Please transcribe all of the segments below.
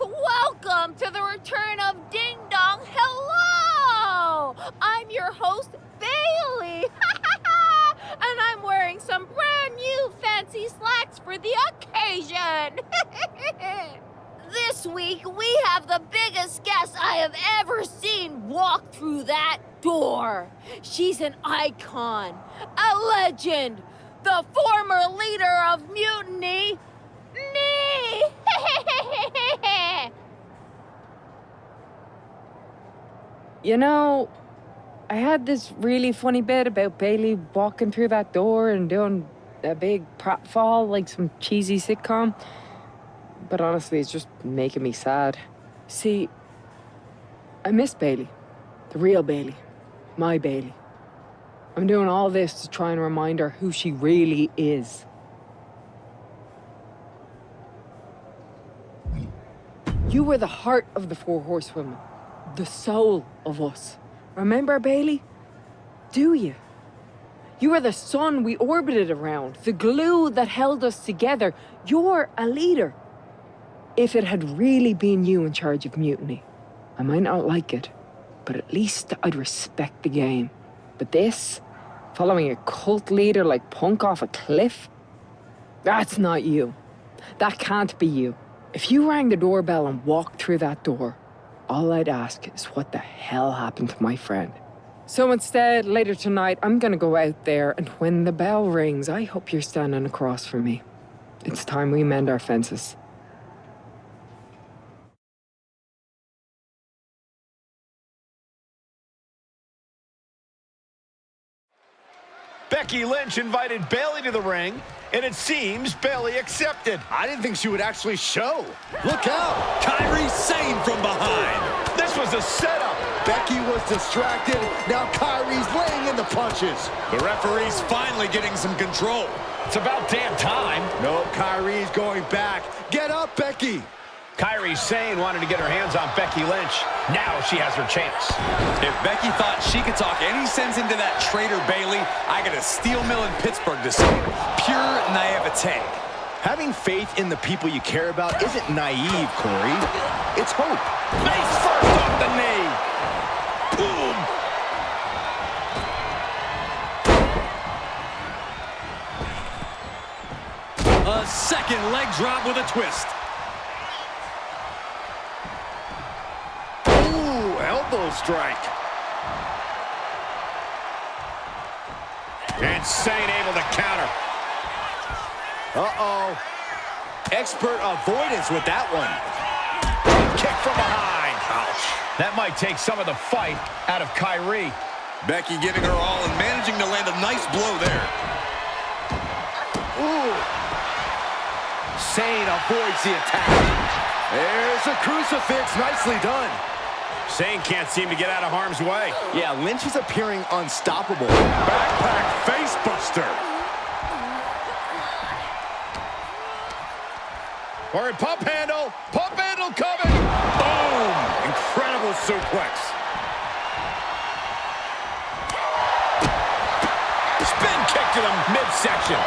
Welcome to the return of Ding Dong. Hello! I'm your host, Bailey. And I'm wearing some brand new fancy slacks for the occasion. This week, we have the biggest guest I have ever seen walk through that door. She's an icon, a legend, the former leader of Mutiny, me! You know, I had this really funny bit about Bailey walking through that door and doing a big pratfall like some cheesy sitcom. But honestly, it's just making me sad. See, I miss Bailey. The real Bailey. My Bailey. I'm doing all this to try and remind her who she really is. You were the heart of the Four Horsewomen. The soul of us. Remember, Bailey? Do you? You were the sun we orbited around, the glue that held us together. You're a leader. If it had really been you in charge of Mutiny, I might not like it, but at least I'd respect the game. But this, following a cult leader like Punk off a cliff, that's not you. That can't be you. If you rang the doorbell and walked through that door, all I'd ask is what the hell happened to my friend. So instead, later tonight, I'm gonna go out there, and when the bell rings, I hope you're standing across from me. It's time we mend our fences. Becky Lynch invited Bayley to the ring, and it seems Bayley accepted. I didn't think she would actually show. Look out! Kairi Sane from behind. This was a setup. Becky was distracted. Now Kairi's laying in the punches. The referee's finally getting some control. It's about damn time. No, Kairi's going back. Get up, Becky. Kairi Sane wanted to get her hands on Becky Lynch. Now she has her chance. If Becky thought she could talk any sense into that traitor Bayley, I got a steel mill in Pittsburgh to say. Pure naivete. Having faith in the people you care about isn't naive, Corey. It's hope. Face first off the knee. Boom. A second leg drop with a twist. Elbow strike. And Sane able to counter. Uh-oh. Expert avoidance with that one. Kick from behind. Ouch. That might take some of the fight out of Kairi. Becky giving her all and managing to land a nice blow there. Ooh. Sane avoids the attack. There's a crucifix. Nicely done. Sane can't seem to get out of harm's way. Yeah, Lynch is appearing unstoppable. Backpack face buster. Or a pump handle. Pump handle coming. Boom. Incredible suplex. Spin kick to the midsection.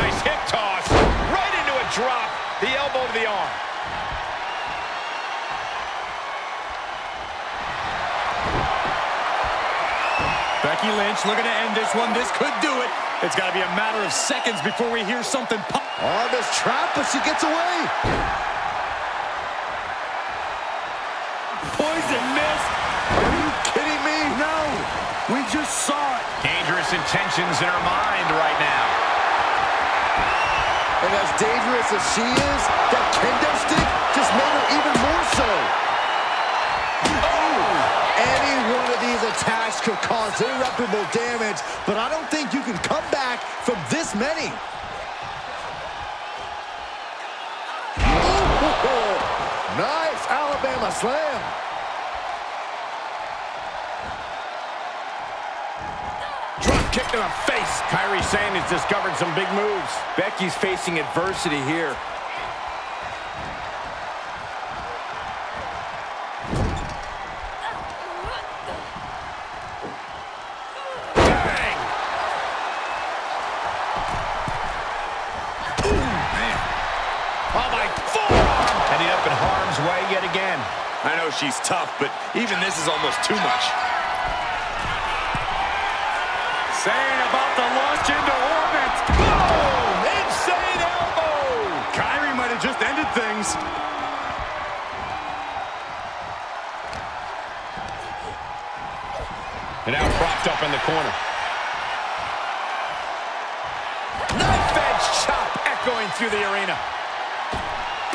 Nice hip toss. Right into a drop. The elbow to the arm. Becky Lynch looking to end this one. This could do it. It's got to be a matter of seconds before we hear something pop. Oh, this trap, but she gets away. Poison miss. Are you kidding me? No. We just saw it. Dangerous intentions in her mind right now. And as dangerous as she is, that kendo stick just made her even more so. Any one of these attacks could cause irreparable damage, but I don't think you can come back from this many. Ooh, nice Alabama slam. kick to the face. Kairi Sane has discovered some big moves. Becky's facing adversity here. Bang! Ooh, man. Oh, my forearm! Ending up in harm's way yet again. I know she's tough, but even this is almost too much. Saying about to launch into orbit. Boom! Insane elbow! Kairi might have just ended things. And now propped up in the corner. Knife edge chop echoing through the arena.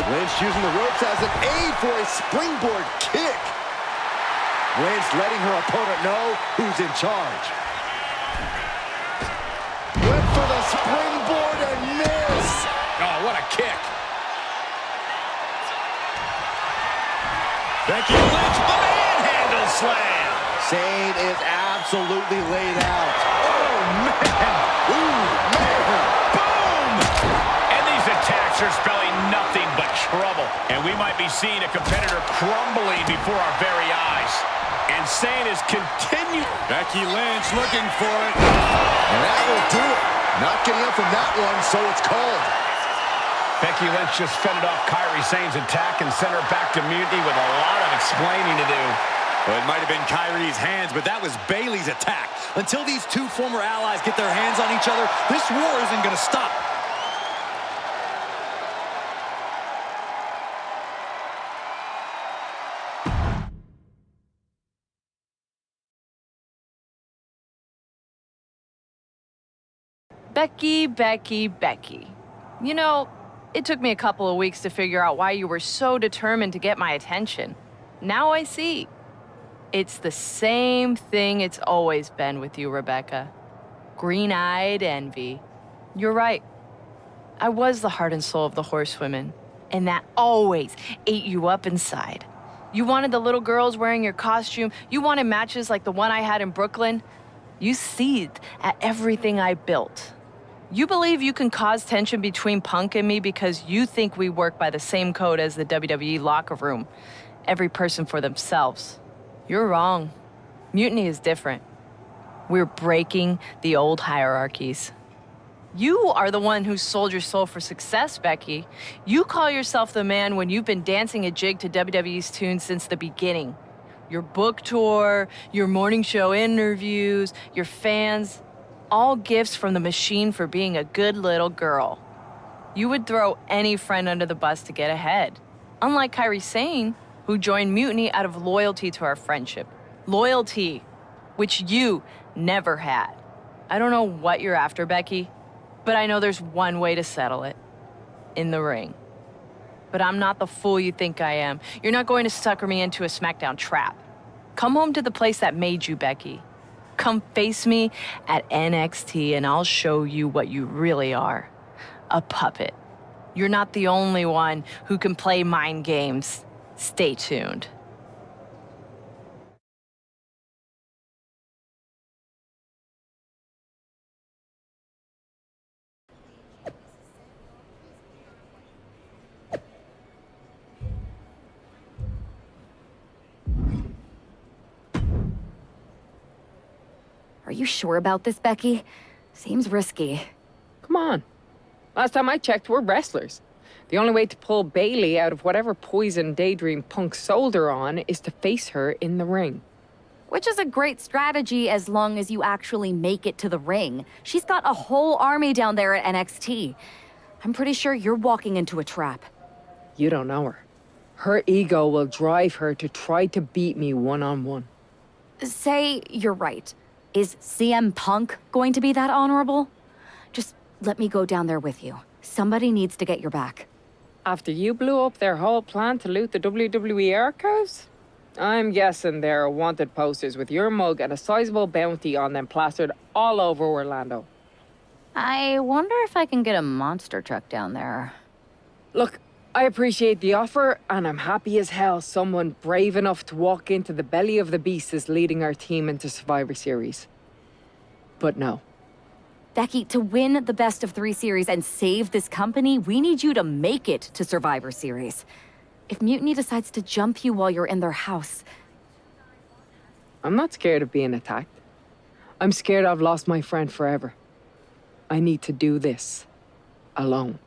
Lynch using the ropes as an aid for a springboard kick. Lynch letting her opponent know who's in charge. Went for the springboard and miss. Oh, what a kick. Becky Lynch, the Manhandle slam. Sane is absolutely laid out. Oh, man. Ooh, man. Boom! And these attacks are spelling nothing but trouble. And we might be seeing a competitor crumbling before our very eyes. And Sane is continuing. Becky Lynch looking for it. And that will do it. Not getting up from that one, so it's called. Becky Lynch just fended off Kairi Sane's attack and sent her back to mutiny with a lot of explaining to do. Well, it might have been Kairi's hands, but that was Bayley's attack. Until these two former allies get their hands on each other, this war isn't going to stop. Becky, Becky, Becky. You know, it took me a couple of weeks to figure out why you were so determined to get my attention. Now I see. It's the same thing it's always been with you, Rebecca. Green-eyed envy. You're right. I was the heart and soul of the Horsewomen, and that always ate you up inside. You wanted the little girls wearing your costume. You wanted matches like the one I had in Brooklyn. You seethed at everything I built. You believe you can cause tension between Punk and me because you think we work by the same code as the WWE locker room. Every person for themselves. You're wrong. Mutiny is different. We're breaking the old hierarchies. You are the one who sold your soul for success, Becky. You call yourself the man when you've been dancing a jig to WWE's tunes since the beginning. Your book tour, your morning show interviews, your fans, all gifts from the machine for being a good little girl. You would throw any friend under the bus to get ahead. Unlike Kairi Sane, who joined Mutiny out of loyalty to our friendship. Loyalty, which you never had. I don't know what you're after, Becky, but I know there's one way to settle it. In the ring. But I'm not the fool you think I am. You're not going to sucker me into a SmackDown trap. Come home to the place that made you, Becky. Come face me at NXT and I'll show you what you really are. A puppet. You're not the only one who can play mind games. Stay tuned. Are you sure about this, Becky? Seems risky. Come on. Last time I checked, we're wrestlers. The only way to pull Bayley out of whatever poison daydream Punk sold her on is to face her in the ring. Which is a great strategy as long as you actually make it to the ring. She's got a whole army down there at NXT. I'm pretty sure you're walking into a trap. You don't know her. Her ego will drive her to try to beat me one-on-one. Say you're right. Is CM Punk going to be that honorable? Just let me go down there with you. Somebody needs to get your back. After you blew up their whole plan to loot the WWE archives? I'm guessing there are wanted posters with your mug and a sizable bounty on them plastered all over Orlando. I wonder if I can get a monster truck down there. Look, I appreciate the offer, and I'm happy as hell someone brave enough to walk into the belly of the beast is leading our team into Survivor Series. But no. Becky, to win the best-of-3 series and save this company, we need you to make it to Survivor Series. If Mutiny decides to jump you while you're in their house... I'm not scared of being attacked. I'm scared I've lost my friend forever. I need to do this alone.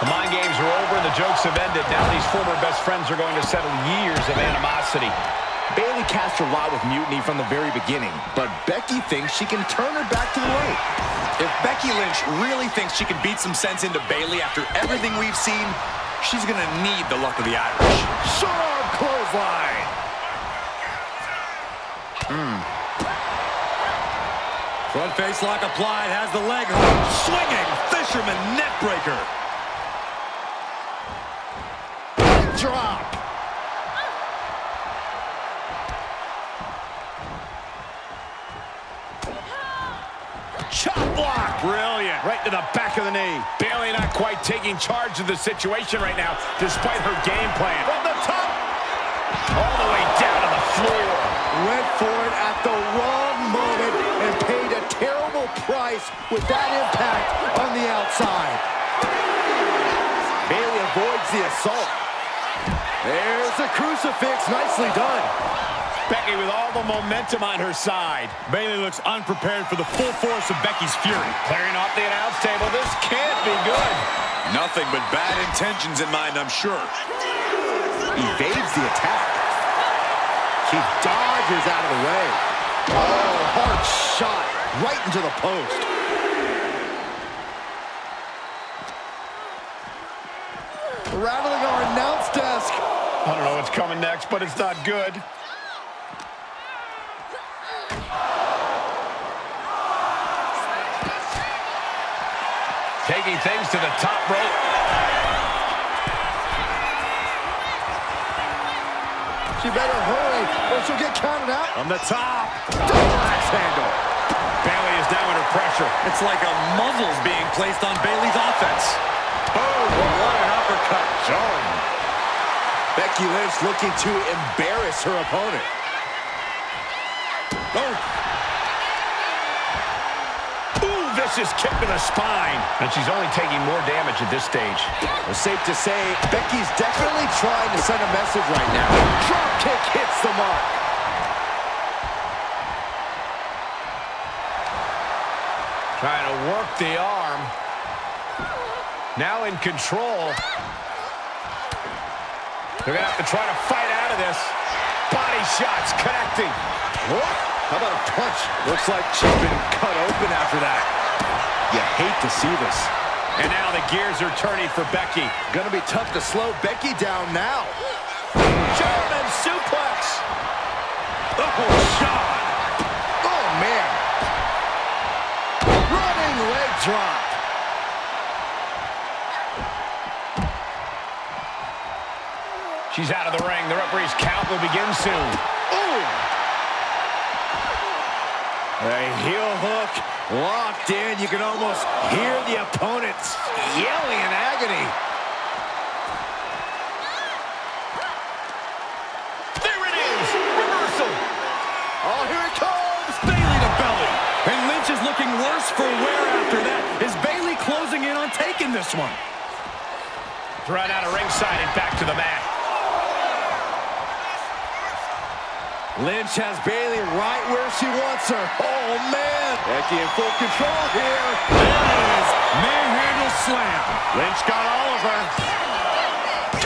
The mind games are over and the jokes have ended. Now these former best friends are going to settle years of animosity. Bayley cast her lot with Mutiny from the very beginning, but Becky thinks she can turn her back to the light. If Becky Lynch really thinks she can beat some sense into Bayley after everything we've seen, she's gonna need the luck of the Irish. Sharp clothesline. Front face lock applied, has the leg hook. Swinging fisherman neck breaker. Drop. Chop block. Brilliant. Right to the back of the knee. Bayley not quite taking charge of the situation right now, despite her game plan. From the top. All the way down to the floor. Went for it at the wrong moment and paid a terrible price with that impact on the outside. Bayley avoids the assault. There's the crucifix. Nicely done. Becky with all the momentum on her side. Bayley looks unprepared for the full force of Becky's fury. Clearing off the announce table. This can't be good. Nothing but bad intentions in mind, I'm sure. Evades the attack. She dodges out of the way. Oh, hard shot right into the post. Rattling our announce desk. I don't know what's coming next, but it's not good. Taking things to the top rope. She better hurry or she'll get counted out. From the top. Double axe handle. Bayley is now under pressure. It's like a muzzle's being placed on Bayley's offense. Boom, what an uppercut. Zone. Becky Lynch looking to embarrass her opponent. Oh. Ooh, vicious kick to the spine. And she's only taking more damage at this stage. It's safe to say Becky's definitely trying to send a message right now. Drop kick hits the mark. Trying to work the arm. Now in control. They're going to have to try to fight out of this. Body shots connecting. What? How about a punch? Looks like she's been cut open after that. You hate to see this. And now the gears are turning for Becky. Gonna be tough to slow Becky down now. German suplex. Oh, shot. Oh, man. Running leg drop. She's out of the ring. The referee's count will begin soon. Ooh. A heel hook locked in. You can almost hear the opponents yelling in agony. There it is. Reversal. Oh, here it comes. Bayley to belly. And Lynch is looking worse for wear after that. Is Bayley closing in on taking this one? Thrown out of ringside and back to the mat. Lynch has Bayley right where she wants her. Oh, man. Becky in full control here. There it is. Manhandle slam. Lynch got all of her. 2.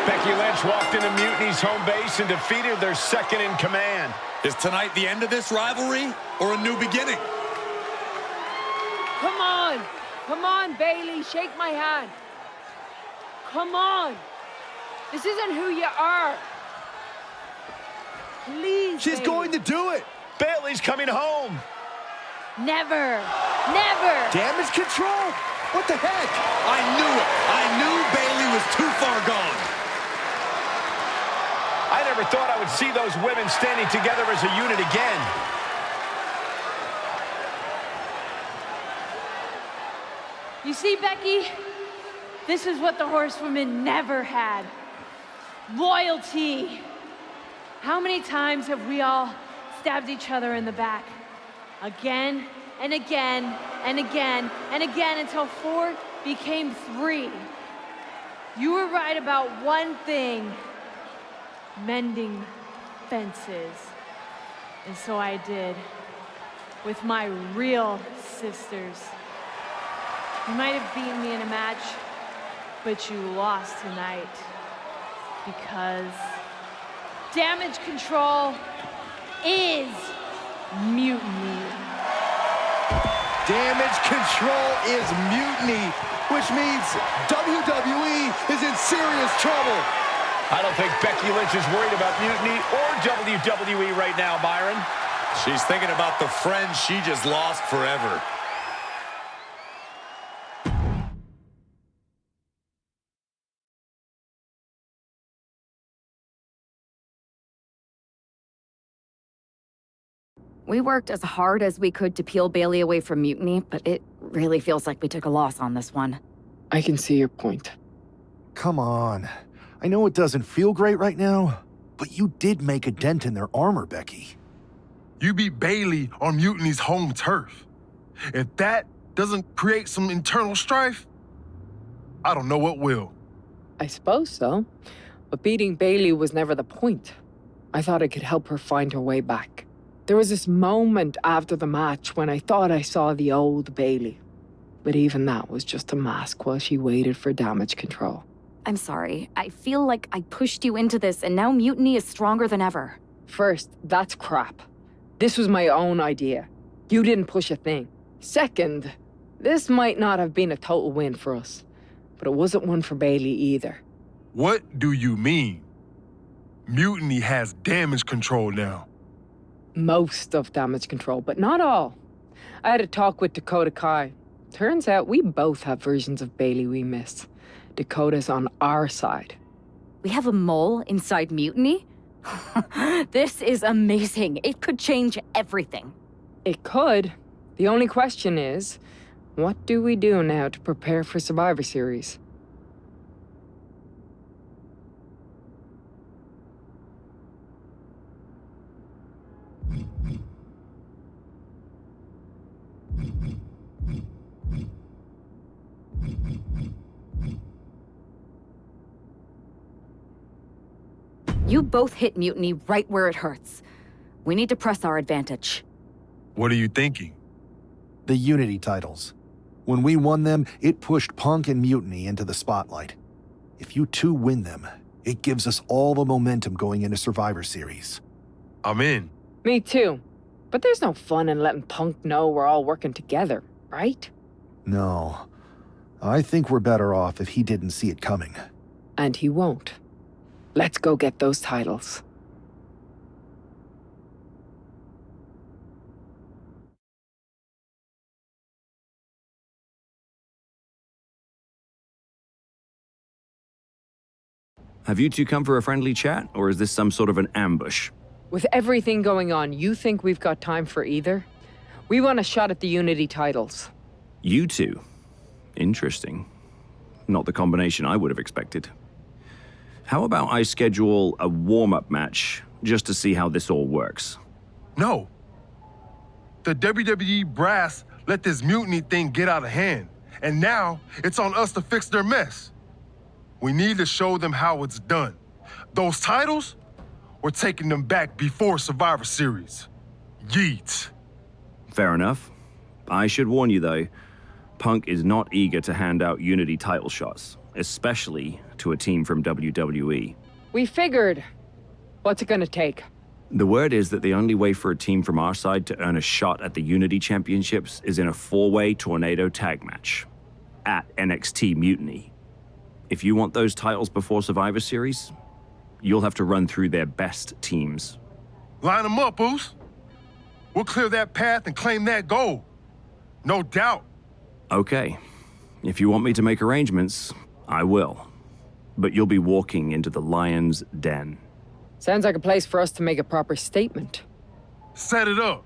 Becky Lynch walked into Mutiny's home base and defeated their second in command. Is tonight the end of this rivalry or a new beginning? Come on. Come on, Bayley. Shake my hand. Come on. This isn't who you are. Please, She's Bayley. going to do it. Bayley's coming home. Never. Never. Damage control? What the heck? I knew it. I knew Bayley was too far gone. I never thought I would see those women standing together as a unit again. You see, Becky, this is what the horsewomen never had. Loyalty. How many times have we all stabbed each other in the back? Again and again and again and again until 4 became 3. You were right about one thing: mending fences. And so I did, with my real sisters. You might have beaten me in a match, but you lost tonight. Because damage control is mutiny. Damage control is mutiny, which means WWE is in serious trouble. I don't think Becky Lynch is worried about mutiny or WWE right now, Byron. She's thinking about the friend she just lost forever. We worked as hard as we could to peel Bayley away from mutiny, but it really feels like we took a loss on this one. I can see your point. Come on. I know it doesn't feel great right now, but you did make a dent in their armor, Becky. You beat Bayley on Mutiny's home turf. If that doesn't create some internal strife, I don't know what will. I suppose so. But beating Bayley was never the point. I thought I could help her find her way back. There was this moment after the match when I thought I saw the old Bayley. But even that was just a mask while she waited for damage control. I'm sorry. I feel like I pushed you into this, and now mutiny is stronger than ever. First, that's crap. This was my own idea. You didn't push a thing. Second, this might not have been a total win for us, but it wasn't one for Bayley either. What do you mean? Mutiny has damage control now. Most of damage control, but not all. I had a talk with Dakota Kai. Turns out we both have versions of Bayley we miss. Dakota's on our side. We have a mole inside mutiny? This is amazing. It could change everything. It could. The only question is, what do we do now to prepare for Survivor Series? You both hit mutiny right where it hurts. We need to press our advantage. What are you thinking? The Unity titles. When we won them, it pushed Punk and Mutiny into the spotlight. If you two win them, it gives us all the momentum going into Survivor Series. I'm in. Me too. But there's no fun in letting Punk know we're all working together, right? No. I think we're better off if he didn't see it coming. And he won't. Let's go get those titles. Have you two come for a friendly chat, or is this some sort of an ambush? With everything going on, you think we've got time for either? We want a shot at the Unity titles. You two? Interesting. Not the combination I would have expected. How about I schedule a warm-up match just to see how this all works? No. The WWE brass let this mutiny thing get out of hand, and now it's on us to fix their mess. We need to show them how it's done. Those titles, we're taking them back before Survivor Series. Yeet. Fair enough. I should warn you, though, Punk is not eager to hand out Unity title shots, especially to a team from WWE. We figured. What's it gonna take? The word is that the only way for a team from our side to earn a shot at the Unity Championships is in a 4-way tornado tag match at NXT Mutiny. If you want those titles before Survivor Series, you'll have to run through their best teams. Line them up, Oos. We'll clear that path and claim that gold. No doubt. Okay. If you want me to make arrangements, I will. But you'll be walking into the lion's den. Sounds like a place for us to make a proper statement. Set it up.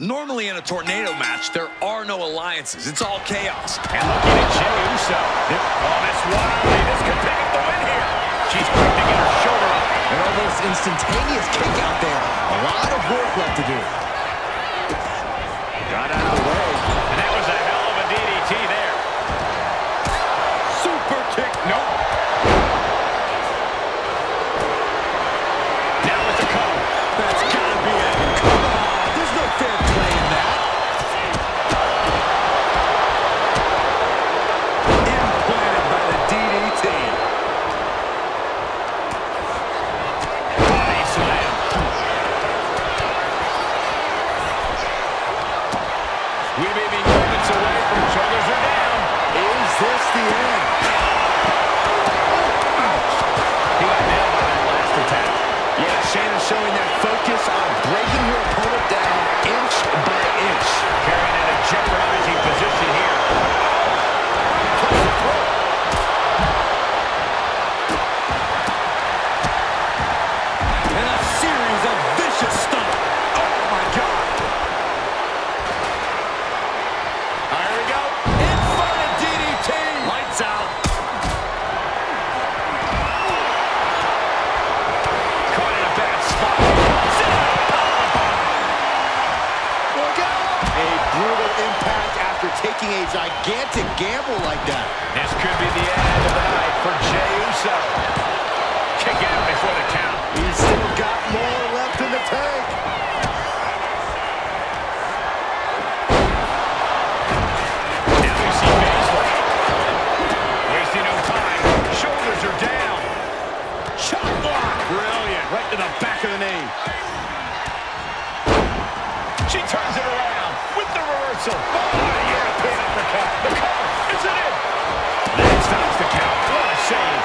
Normally in a tornado match, there are no alliances. It's all chaos. And looking at Jey Uso. Oh, that's wildly. This could pick up the win here. She's quick to get her shoulder up. An almost instantaneous kick out there. A lot of work left to do. Got out of the way. And that was a hell of a DDT there. Super kick. Nope. Now with the cover. That's gotta be it. Come on. There's no fair play in that. Implanted by the DDT. Body slam. We may be moments away from shoulders are down. Is this the end? Ouch. He got nailed by that last attack. Yeah, Shayna showing that focus on breaking her opponent down inch by inch. Carrying in a jeopardizing position here. Touch the throat. And a series of vicious stomp. Oh, my God. Here we go. Inverted DDT. Lights out. Caught in a bad spot. Look out! A brutal impact after taking a gigantic gamble like that. This could be the end of the night for Jey Uso. Kick out before the count. He's still got more left in the tank. Now we see Baszler. Wasting no time. Shoulders are down. Chop block. Brilliant. Right to the back of the knee. She turns it around with the reversal. Oh, a European uppercut. The cover. Is it in? That stops the count. What a save.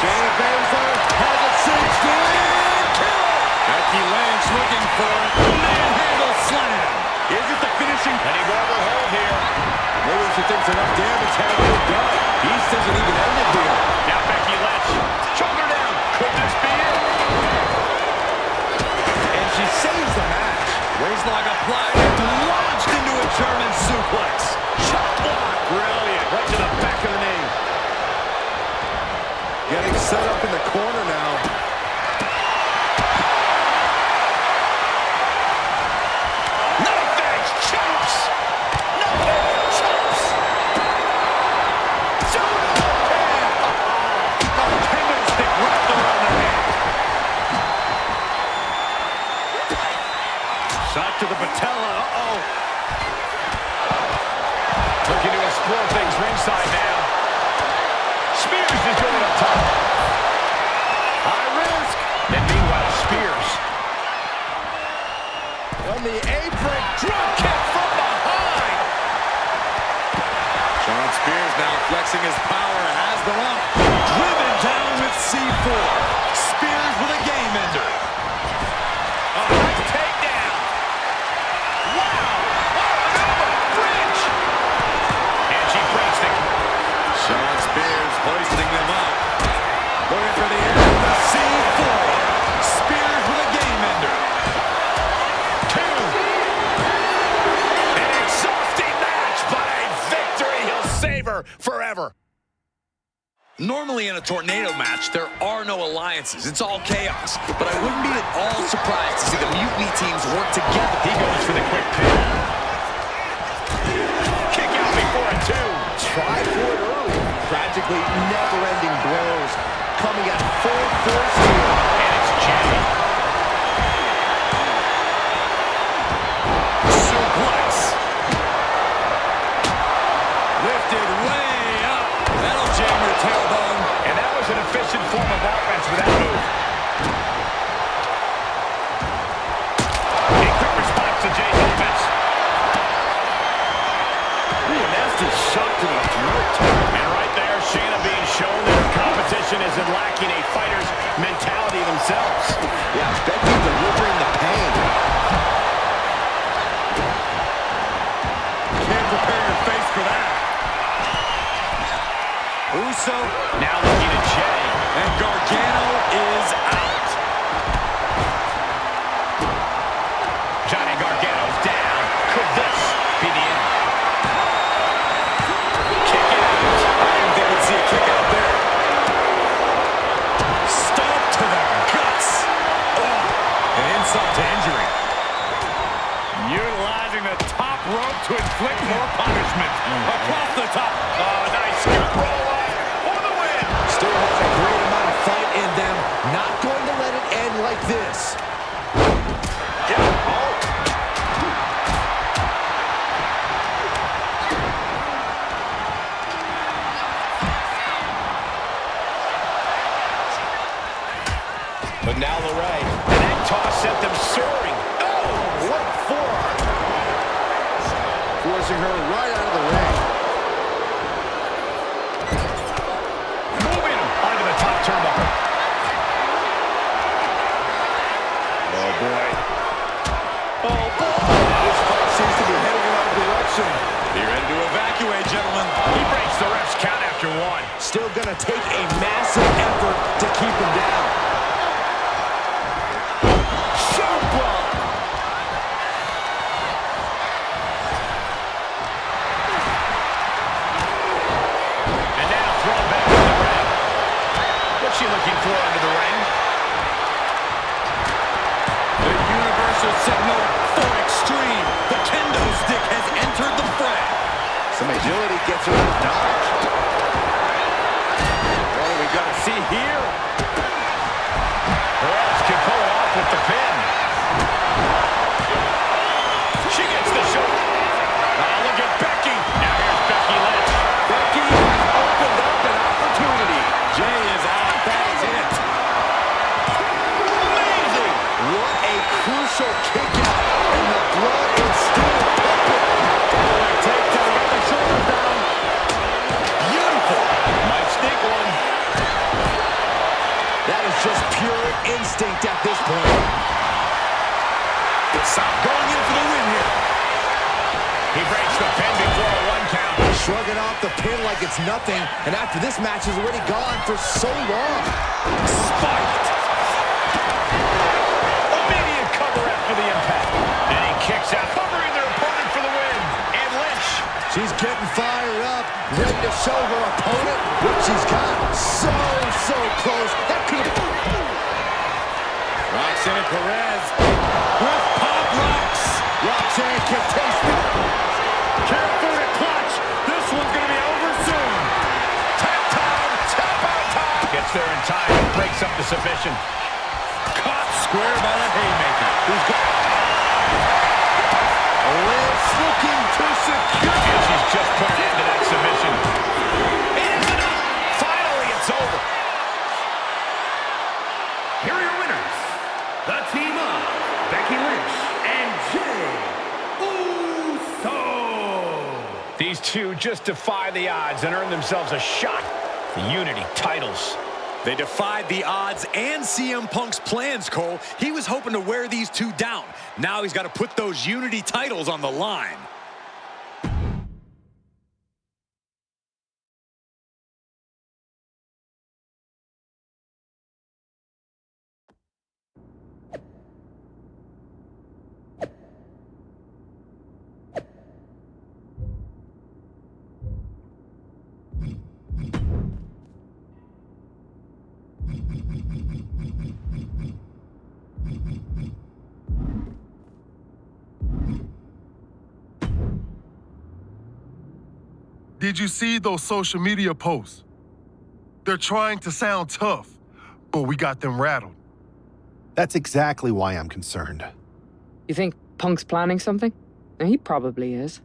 Shayna Baszler has it cinched in. Kill! Becky Lynch looking for it. Manhandle slam. Is it the finishing? Any rubber hold here. Maybe she thinks enough damage has been done. He doesn't even end it here. Now Becky Lynch. Shoulder down. Could this be it? And she saves the match. Waistlock applied and launched into a German suplex. Chop block. Brilliant. Right to the back of the knee. Getting set up in the corner now. No thanks. Chops. No thanks. Chops. A tendon stick wrapped around her head. Shot to the patella. Uh-oh. Looking to explore things ringside now. Spears is going up top. High risk. And meanwhile, Spears. On the apron. Drop kick from behind. Shawn Spears now flexing his power. Has the run. Driven down with C4. Spears with a game ender. A nice takedown. Wow. What a maneuver. Bridge. And she breaks the... Shawn Spears hoisting them up. Looking for the end. C4. Spears with a game ender. Two. An exhausting match, but a victory he'll savor forever. Normally in a tornado match, there are no alliances. It's all chaos. But I wouldn't be at all surprised to see the Mutiny teams work together. He goes for the quick pin. Kick out before a two. Try for it early. Practically never-ending blows. Coming at full force here. And it's Jey. Suplex. tailbone. And that was an efficient form of offense with that move. A quick response to Jay's offense. Ooh, a nasty shot to the throat. And right there, Shayna being shown that her competition isn't lacking a fighter's mentality themselves. Yeah, Becky delivering the pain. Can't prepare your face for that. Uso Now looking at Jay. and Gargano is out. Johnny Gargano's down. Could this be the end? Kick it out. I didn't think we'd see a kick out there. Stomp to the guts. Oh, an insult to injury. Utilizing the top rope to inflict more punishment. Across the top. Oh, nice scoop roll up for the win. Still has a great amount of fight in them. Not going to let it end like this. Yeah. Oh. But now Lorraine. And that toss sent them soaring. Oh, what a forearm. Forcing her right out of the ring. Moving him onto the top turnbuckle. Oh, boy. Oh, boy. This fight seems to be heading in our direction. Be ready to evacuate, gentlemen. He breaks the ref's count after one. Still gonna take a massive effort to keep him down. Shoot block. And now thrown back to the ring. What's she looking for under the ring? The universal signal for extreme. The kendo stick has entered the fray. Some agility gets her out of dodge. What do we got to see here? Perez can pull it off with the pin. She gets the shot. Oh, look at Becky. Now here's Becky Lynch. Becky has opened up an opportunity. Jay is out. That is it. Amazing. What a crucial kick out. And the blood is still pumping. Takedown. Got the shoulders down. Beautiful. Might sneak one. That is just pure instinct at this point. Stop going in for the win here. He breaks the pin before a one count. Shrugging off the pin like it's nothing. And after this match is already gone for so long. Spiked. Immediate cover after the impact. And he kicks out, covering their opponent for the win. And Lynch. She's getting fired up, ready to show her opponent what she's got. So close. That could have... Roxanne Perez with pop rocks. Roxanne can taste it. Careful to clutch. This one's going to be over soon. Tap time. Tap out time. Gets there in time and breaks up the submission. Caught square by the haymaker. Who's got... Liz looking to secure. And she's just put an end to that submission. It is enough. Finally, it's over. Here are your winners, the team of Becky Lynch and Jay Uso. These two just defy the odds and earn themselves a shot at the Unity titles. They defied the odds and CM Punk's plans, Cole. He was hoping to wear these two down. Now he's got to put those Unity titles on the line. Did you see those social media posts? They're trying to sound tough, but we got them rattled. That's exactly why I'm concerned. You think Punk's planning something? He probably is.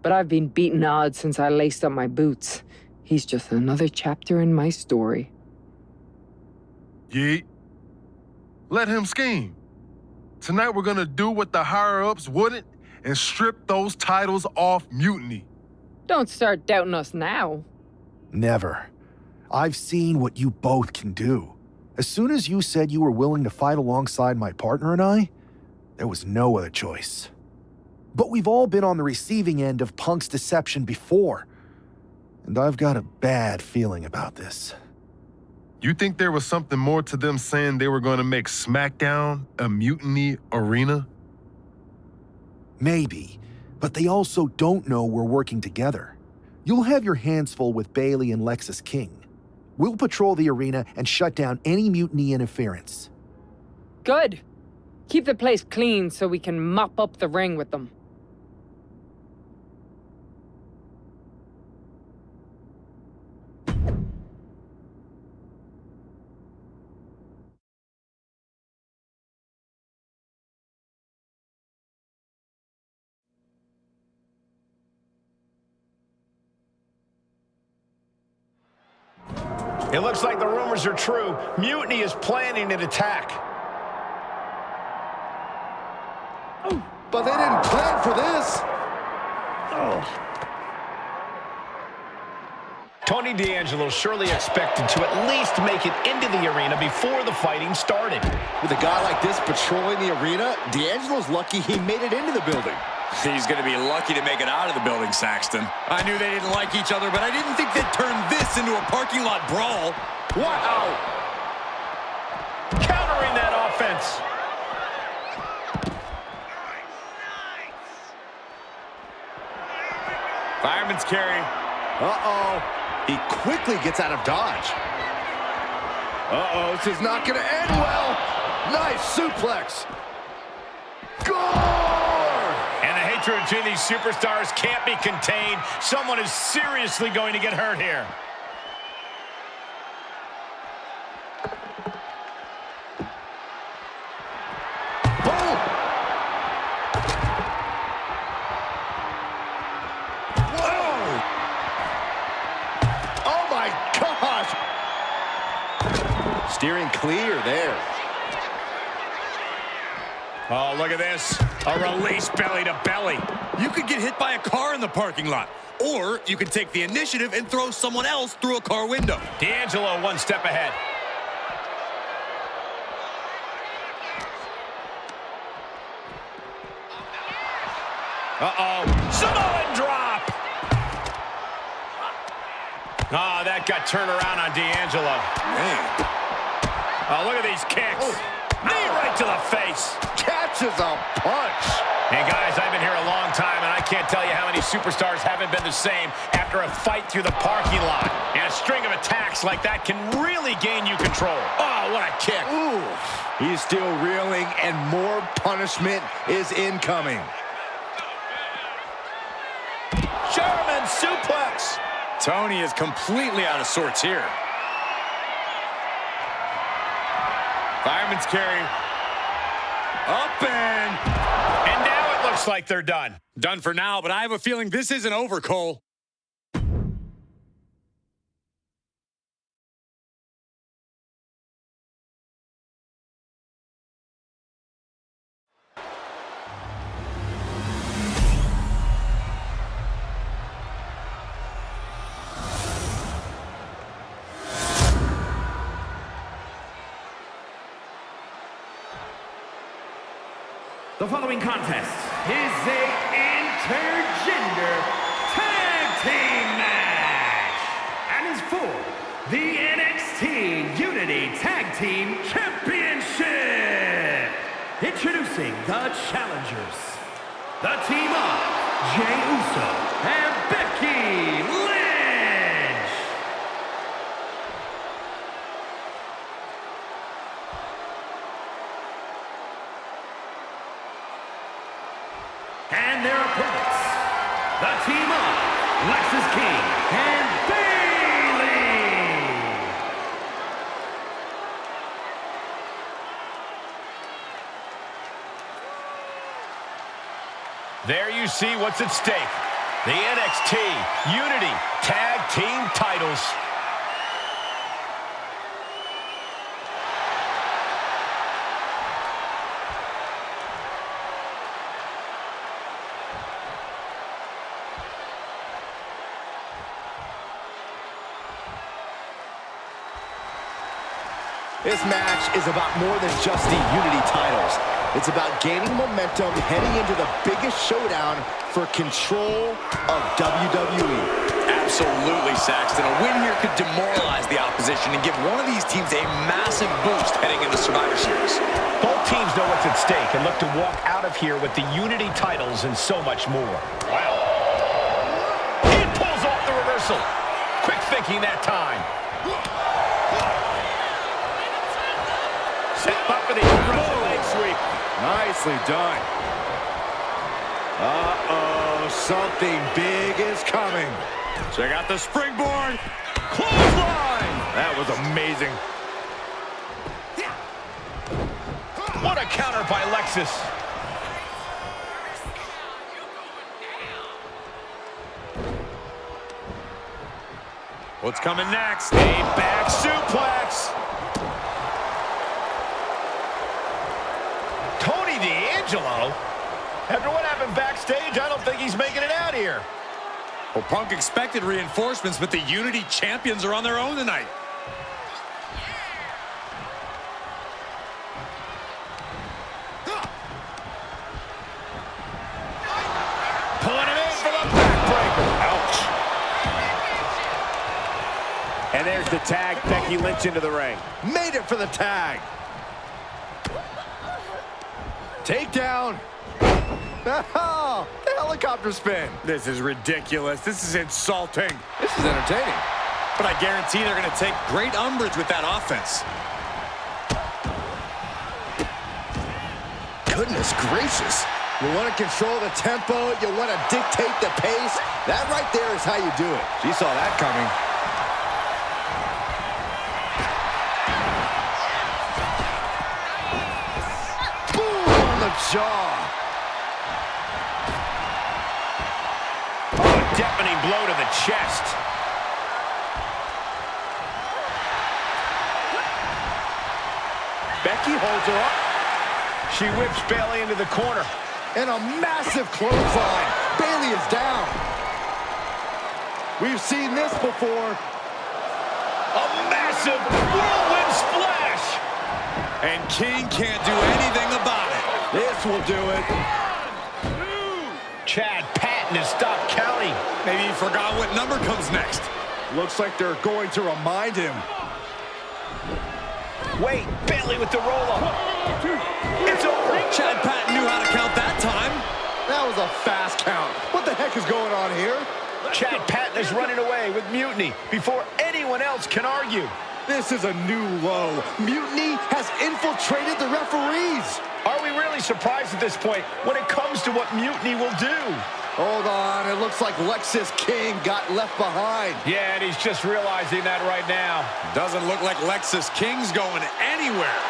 But I've been beating odds since I laced up my boots. He's just another chapter in my story. Yeet. Let him scheme. Tonight we're gonna do what the higher-ups wouldn't and strip those titles off Mutiny. Don't start doubting us now. Never. I've seen what you both can do. As soon as you said you were willing to fight alongside my partner and I, there was no other choice. But we've all been on the receiving end of Punk's deception before, and I've got a bad feeling about this. You think there was something more to them saying they were gonna make SmackDown a Mutiny arena? Maybe, but they also don't know we're working together. You'll have your hands full with Bayley and Lexis King. We'll patrol the arena and shut down any mutiny interference. Good. Keep the place clean so we can mop up the ring with them. It looks like the rumors are true. Mutiny is planning an attack. But they didn't plan for this. Tony D'Angelo surely expected to at least make it into the arena before the fighting started. With a guy like this patrolling the arena, D'Angelo's lucky he made it into the building. He's going to be lucky to make it out of the building, Saxton. I knew they didn't like each other, but I didn't think they'd turn this into a parking lot brawl. Wow! Countering that offense. Fireman's carry. Uh-oh. He quickly gets out of dodge. Uh-oh, this is not going to end well. Nice suplex. And the hatred between these superstars can't be contained. Someone is seriously going to get hurt here. Boom! Whoa! Oh my gosh! Steering clear there. Oh, look at this. A release belly to belly. You could get hit by a car in the parking lot, or you could take the initiative and throw someone else through a car window. D'Angelo one step ahead. Uh-oh. Samoan drop. Oh, that got turned around on D'Angelo. Man. Oh, look at these kicks. Knee right to the face. Catches a punch. Hey, guys, I've been here a long time, and I can't tell you how many superstars haven't been the same after a fight through the parking lot. And a string of attacks like that can really gain you control. Oh, what a kick. Ooh. He's still reeling, and more punishment is incoming. German suplex. Tony is completely out of sorts here. Fireman's carry. Up and now it looks like they're done. Done for now, but I have a feeling this isn't over, Cole. The following contest is a intergender tag team match and is for the NXT Unity Tag Team Championship. Introducing the challengers, the team of Jey Uso and Becky Lynch. And their opponents, the team of Lexis King and Bayley. There you see what's at stake. The NXT Unity Tag Team titles. This match is about more than just the Unity titles. It's about gaining momentum heading into the biggest showdown for control of WWE. Absolutely, Saxton. A win here could demoralize the opposition and give one of these teams a massive boost heading into Survivor Series. Both teams know what's at stake and look to walk out of here with the Unity titles and so much more. Wow. He pulls off the reversal. Quick thinking that time. Set him up for the aggressive leg sweep. Nicely done. Uh-oh, something big is coming. Check out the springboard. Clothesline. That was amazing. What a counter by Lexus. What's coming next? A back suplex. Tony D'Angelo? After what happened backstage, I don't think he's making it out here. Well, Punk expected reinforcements, but the Unity champions are on their own tonight. Pulling it in for the backbreaker. Ouch. And there's the tag. Becky Lynch into the ring. Made it for the tag. Takedown. Oh, the helicopter spin. This is ridiculous. This is insulting. This is entertaining. But I guarantee they're going to take great umbrage with that offense. Goodness gracious. You want to control the tempo. You want to dictate the pace. That right there is how you do it. She saw that coming. Boom on the jaw. Oh, a deafening blow to the chest. Becky holds her up. She whips Bayley into the corner. And a massive clothesline. Bayley is down. We've seen this before. A massive whirlwind splash. And King can't do anything about it. This will do it. Chad Patton has stopped counting. Maybe he forgot what number comes next. Looks like they're going to remind him. Wait, Bayley with the roll-up. It's over. Chad Patton knew how to count that time. That was a fast count. What the heck is going on here? Chad Patton is running away with Mutiny before anyone else can argue. This is a new low. Mutiny has infiltrated the referees. Are we really surprised at this point when it comes to what Mutiny will do? Hold on, it looks like Lexus King got left behind. Yeah, and he's just realizing that right now. Doesn't look like Lexus King's going anywhere.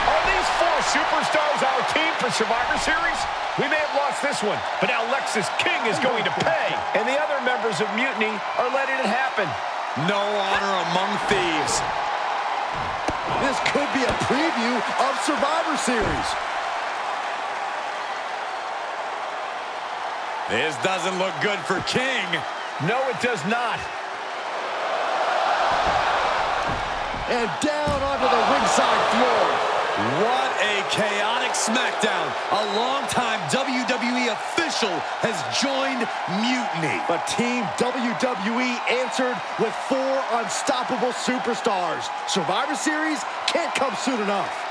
Are these four superstars our team for Survivor Series? We may have lost this one, but now Lexus King is going to pay. And the other members of Mutiny are letting it happen. No honor among thieves. This could be a preview of Survivor Series. This doesn't look good for King. No, it does not. And down onto the ringside floor. What a chaotic SmackDown. A longtime WWE official has joined Mutiny. But Team WWE answered with 4 unstoppable superstars. Survivor Series can't come soon enough.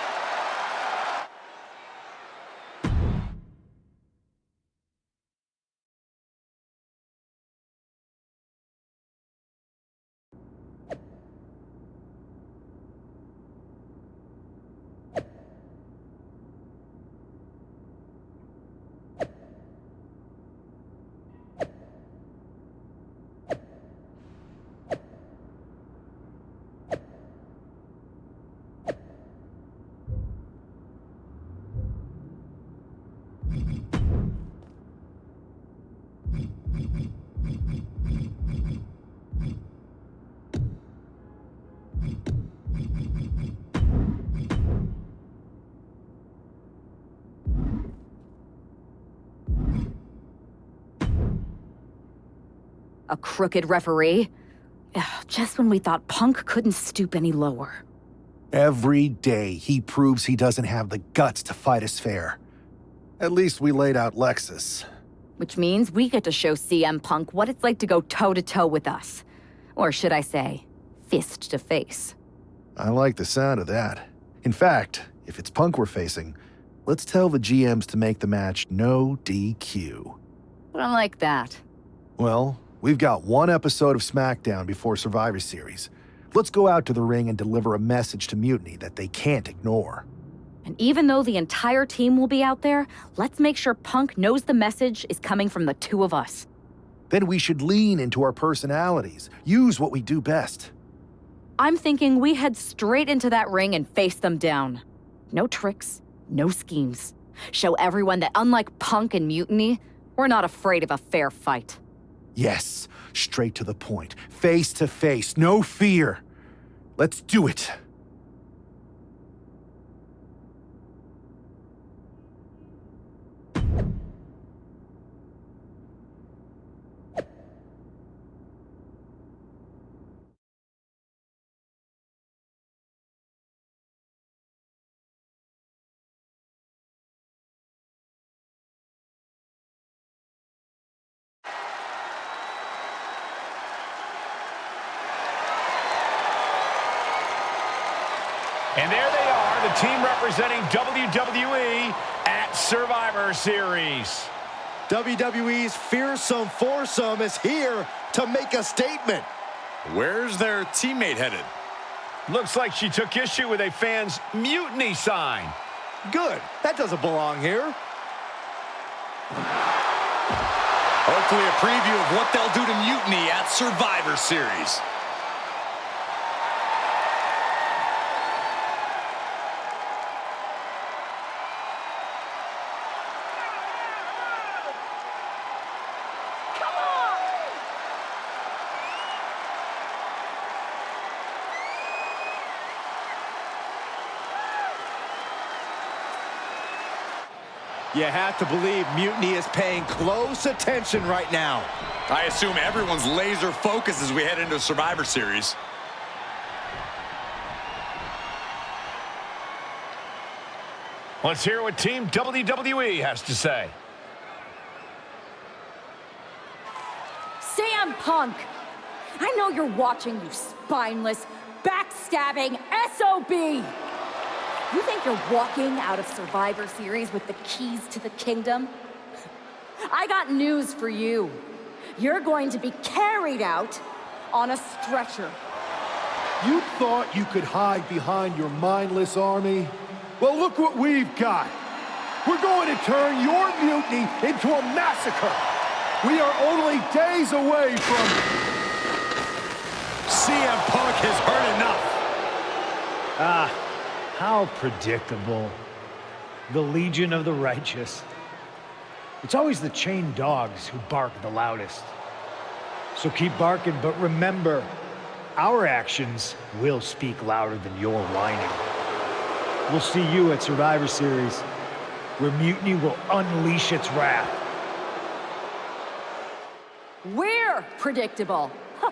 A crooked referee? Ugh, just when we thought Punk couldn't stoop any lower. Every day he proves he doesn't have the guts to fight us fair. At least we laid out Lexus. Which means we get to show CM Punk what it's like to go toe-to-toe with us. Or should I say, fist to face. I like the sound of that. In fact, if it's Punk we're facing, let's tell the GMs to make the match no DQ. I like that. Well, we've got one episode of SmackDown before Survivor Series. Let's go out to the ring and deliver a message to Mutiny that they can't ignore. And even though the entire team will be out there, let's make sure Punk knows the message is coming from the two of us. Then we should lean into our personalities, use what we do best. I'm thinking we head straight into that ring and face them down. No tricks, no schemes. Show everyone that unlike Punk and Mutiny, we're not afraid of a fair fight. Yes, straight to the point, face to face, no fear. Let's do it. And there they are, the team representing WWE at Survivor Series. WWE's fearsome foursome is here to make a statement. Where's their teammate headed? Looks like she took issue with a fan's mutiny sign. Good. That doesn't belong here. Hopefully a preview of what they'll do to Mutiny at Survivor Series. You have to believe Mutiny is paying close attention right now. I assume everyone's laser focused as we head into Survivor Series. Let's hear what Team WWE has to say. CM Punk! I know you're watching, you spineless, backstabbing SOB! You think you're walking out of Survivor Series with the keys to the kingdom? I got news for you. You're going to be carried out on a stretcher. You thought you could hide behind your mindless army? Well, look what we've got. We're going to turn your mutiny into a massacre. We are only days away from... CM Punk has heard enough. How predictable. The Legion of the Righteous. It's always the chained dogs who bark the loudest. So keep barking, but remember, our actions will speak louder than your whining. We'll see you at Survivor Series, where Mutiny will unleash its wrath. We're predictable. Huh.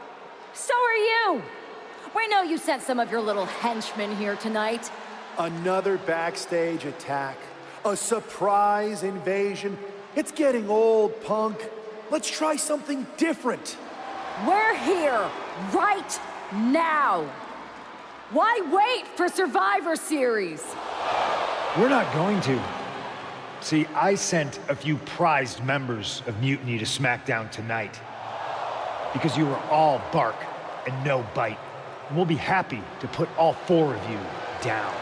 So are you. We know you sent some of your little henchmen here tonight. Another backstage attack. A surprise invasion. It's getting old, Punk. Let's try something different. We're here right now. Why wait for Survivor Series? We're not going to. See, I sent a few prized members of Mutiny to SmackDown tonight. Because you were all bark and no bite. And we'll be happy to put all four of you down.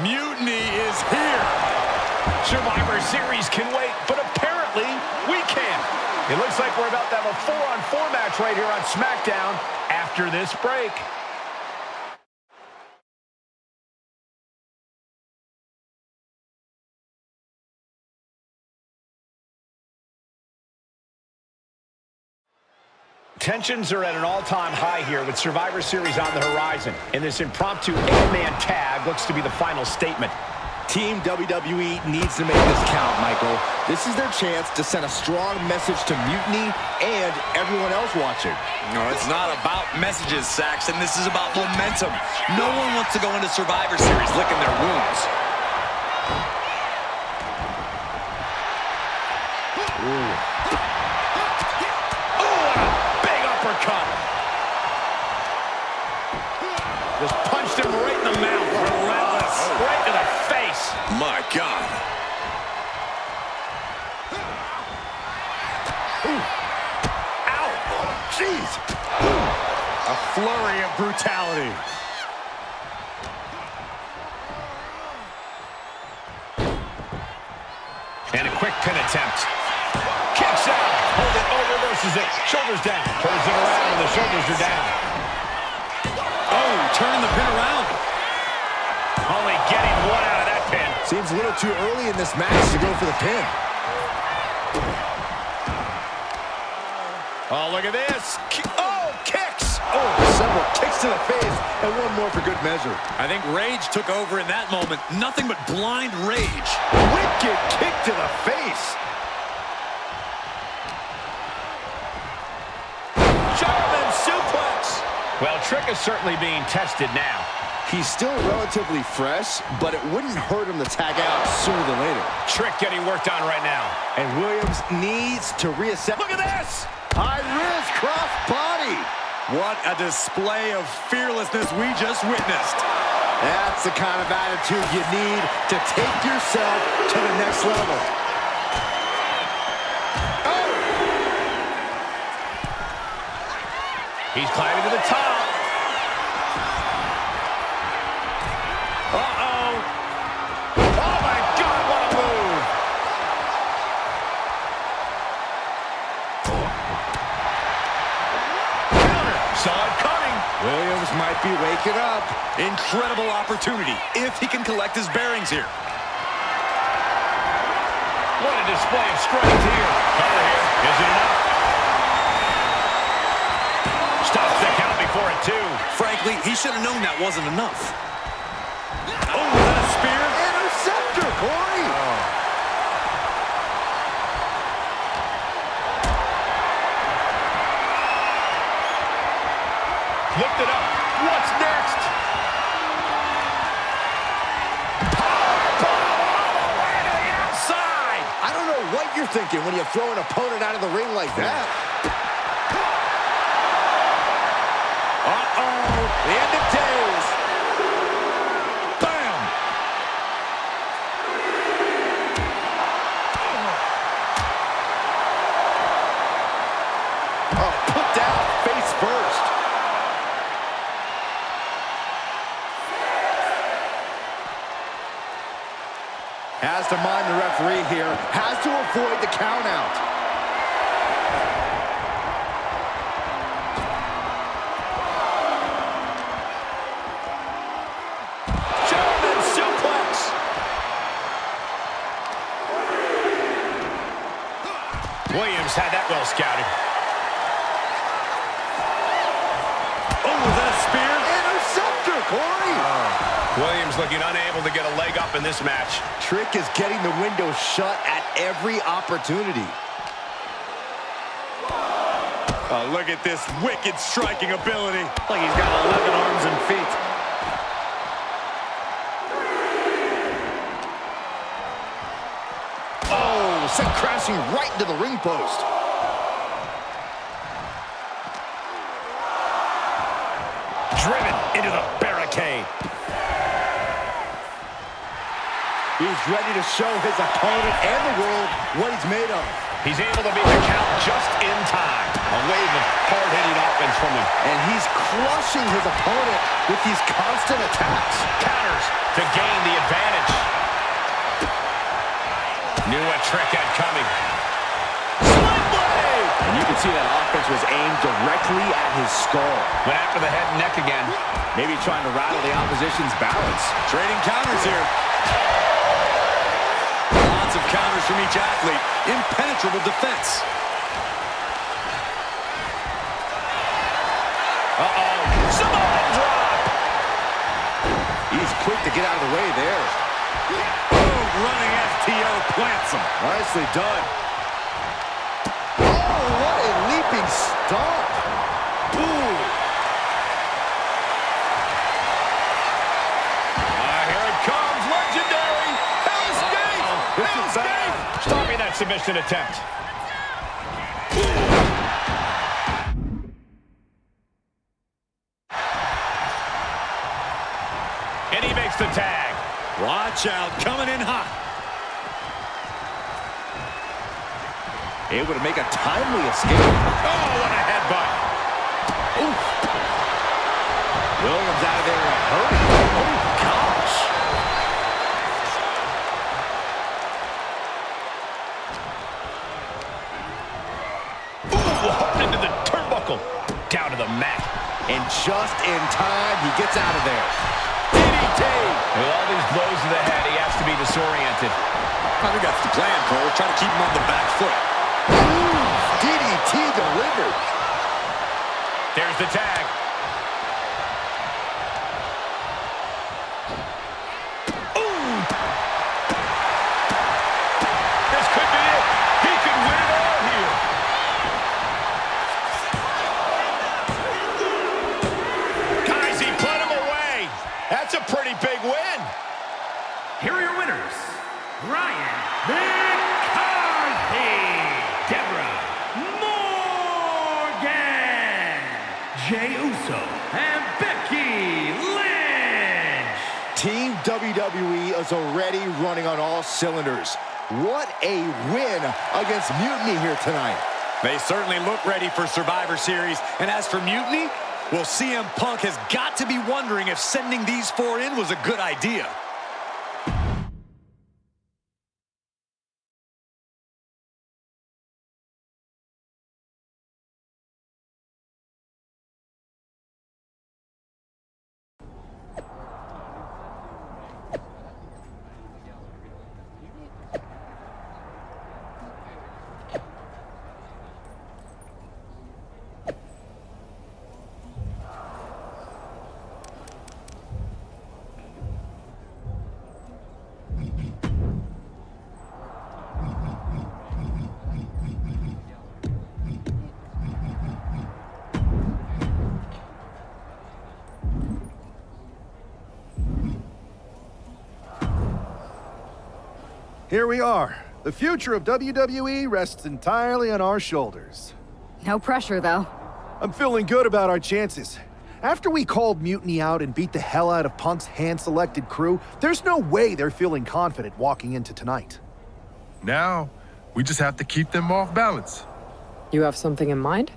Mutiny is here. Survivor Series can wait, but apparently we can't. It looks like we're about to have a 4-on-4 match right here on SmackDown after this break. Tensions are at an all-time high here with Survivor Series on the horizon. And this impromptu 8-man tag looks to be the final statement. Team WWE needs to make this count, Michael. This is their chance to send a strong message to Mutiny and everyone else watching. No, it's not about messages, Saxton. This is about momentum. No one wants to go into Survivor Series licking their wounds. Ooh. Oh, what a big uppercut. Just punched him right in the mouth. Relentless. Right to the face. My God. Ow. Jeez. A flurry of brutality. And a quick pin attempt. Kicks out. Hold it. Oh, reverses it. Shoulders down. Turns it around and the shoulders are down. Oh, turning the pin around. Only getting one out of that pin. Seems a little too early in this match to go for the pin. Oh, look at this. Oh, kicks. Oh, several kicks to the face, and one more for good measure. I think rage took over in that moment. Nothing but blind rage. Wicked kick to the face. German suplex. Well, Trick is certainly being tested now. He's still relatively fresh, but it wouldn't hurt him to tag out sooner than later. Trick getting worked on right now. And Williams needs to reassess. Look at this. High risk cross body. What a display of fearlessness we just witnessed. That's the kind of attitude you need to take yourself to the next level. Oh! He's climbing to the top. Uh-oh. Oh, my God, what a move. Counter. Saw it coming. Williams might be waking up. Incredible opportunity if he can collect his bearings here. What a display of strength here. Cover here. Is it enough? Stops the count before it, too. Frankly, he should have known that wasn't enough. Oh, is that a spear? Interceptor, Corey. Lift it up. What's next? Powerbomb all the way to the outside. I don't know what you're thinking when you throw an opponent out of the ring like that. Uh-oh. The end of days. Bam. Oh, put down face first. Has to mind the referee here. Has to avoid the count out. German suplex. Williams had that well scouted. Oh, is that a spear? Interceptor, Corey. Williams looking unable to get a leg up in this match. Trick is getting the window shut at every opportunity. Oh, look at this wicked striking ability. Like he's got 11 arms and feet. Oh, sent crashing right into the ring post. Driven into the barricade. He's ready to show his opponent and the world what he's made of. He's able to make the count just in time. A wave of hard-hitting offense from him. And he's crushing his opponent with these constant attacks. Counters to gain the advantage. Knew what Trick had coming. Sling blade! And you can see that offense was aimed directly at his skull. Went after the head and neck again. Maybe trying to rattle the opposition's balance. Trading counters here. Lots of counters from each athlete. Impenetrable defense. Uh-oh. Samoan drop! He's quick to get out of the way there. Boom, running STO plants him. Nicely done. Oh, what a leaping stomp. Ooh. Here it comes, legendary. Hell's Gate. Hell's Gate. Stopping that submission attempt. And he makes the tag. Watch out, coming in hot. Able to make a timely escape. Oh, what a headbutt. Oof. Williams out of there in a hurry. Oh, gosh. Ooh, hard into the turnbuckle. Down to the mat. And just in time, he gets out of there. DDT. With all these blows to the head, he has to be disoriented. I think that's the plan, Cole. Try to keep him on the back foot. Ooh, DDT delivered. There's the tag. Ooh. This could be it. He could win it all here. Guys, he put him away. That's a pretty big win. Here are your winners, Ryan McCarthy, Deborah Morgan, Jey Uso, and Becky Lynch. Team WWE is already running on all cylinders. What a win against Mutiny here tonight. They certainly look ready for Survivor Series. And as for Mutiny, well, CM Punk has got to be wondering if sending these four in was a good idea. Here we are. The future of WWE rests entirely on our shoulders. No pressure, though. I'm feeling good about our chances. After we called Mutiny out and beat the hell out of Punk's hand-selected crew, there's no way they're feeling confident walking into tonight. Now, we just have to keep them off balance. You have something in mind?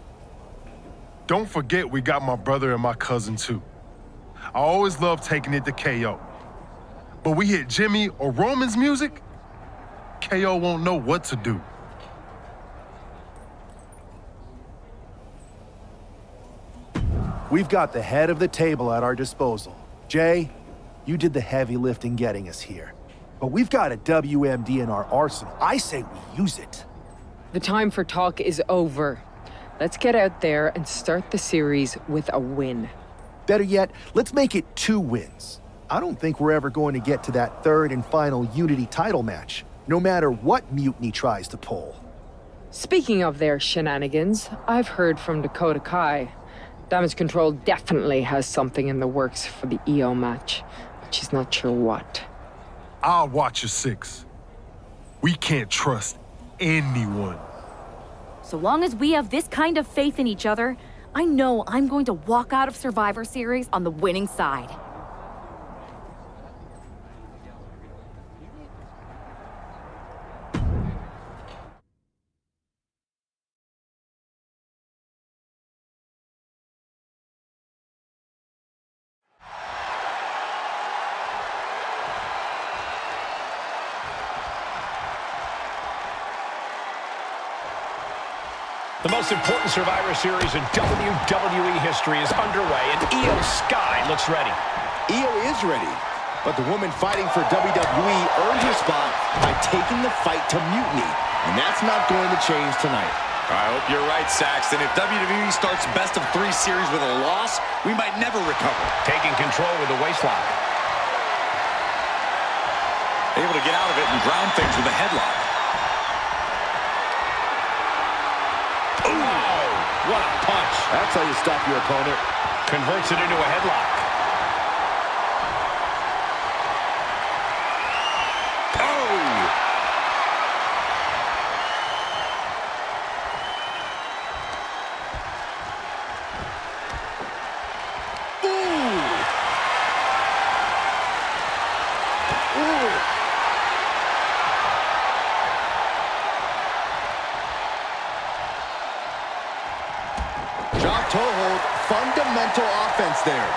Don't forget we got my brother and my cousin, too. I always love taking it to KO. But we hit Jimmy or Roman's music, KO won't know what to do. We've got the head of the table at our disposal. Jay, you did the heavy lifting getting us here. But we've got a WMD in our arsenal. I say we use it. The time for talk is over. Let's get out there and start the series with a win. Better yet, let's make it 2 wins. I don't think we're ever going to get to that third and final Unity title match, no matter what Mutiny tries to pull. Speaking of their shenanigans, I've heard from Dakota Kai. Damage Control definitely has something in the works for the EO match, but she's not sure what. I'll watch your 6. We can't trust anyone. So long as we have this kind of faith in each other, I know I'm going to walk out of Survivor Series on the winning side. The most important Survivor Series in WWE history is underway, and Io Sky looks ready. Io is ready, but the woman fighting for WWE earned her spot by taking the fight to Mutiny, and that's not going to change tonight. I hope you're right, Saxton. If WWE starts best of 3 series with a loss, we might never recover. Taking control with the waistlock. to get out of it and ground things with a headlock. Oh, what a punch. That's how you stop your opponent. Converts it into a headlock. Drop toe hold, fundamental offense there.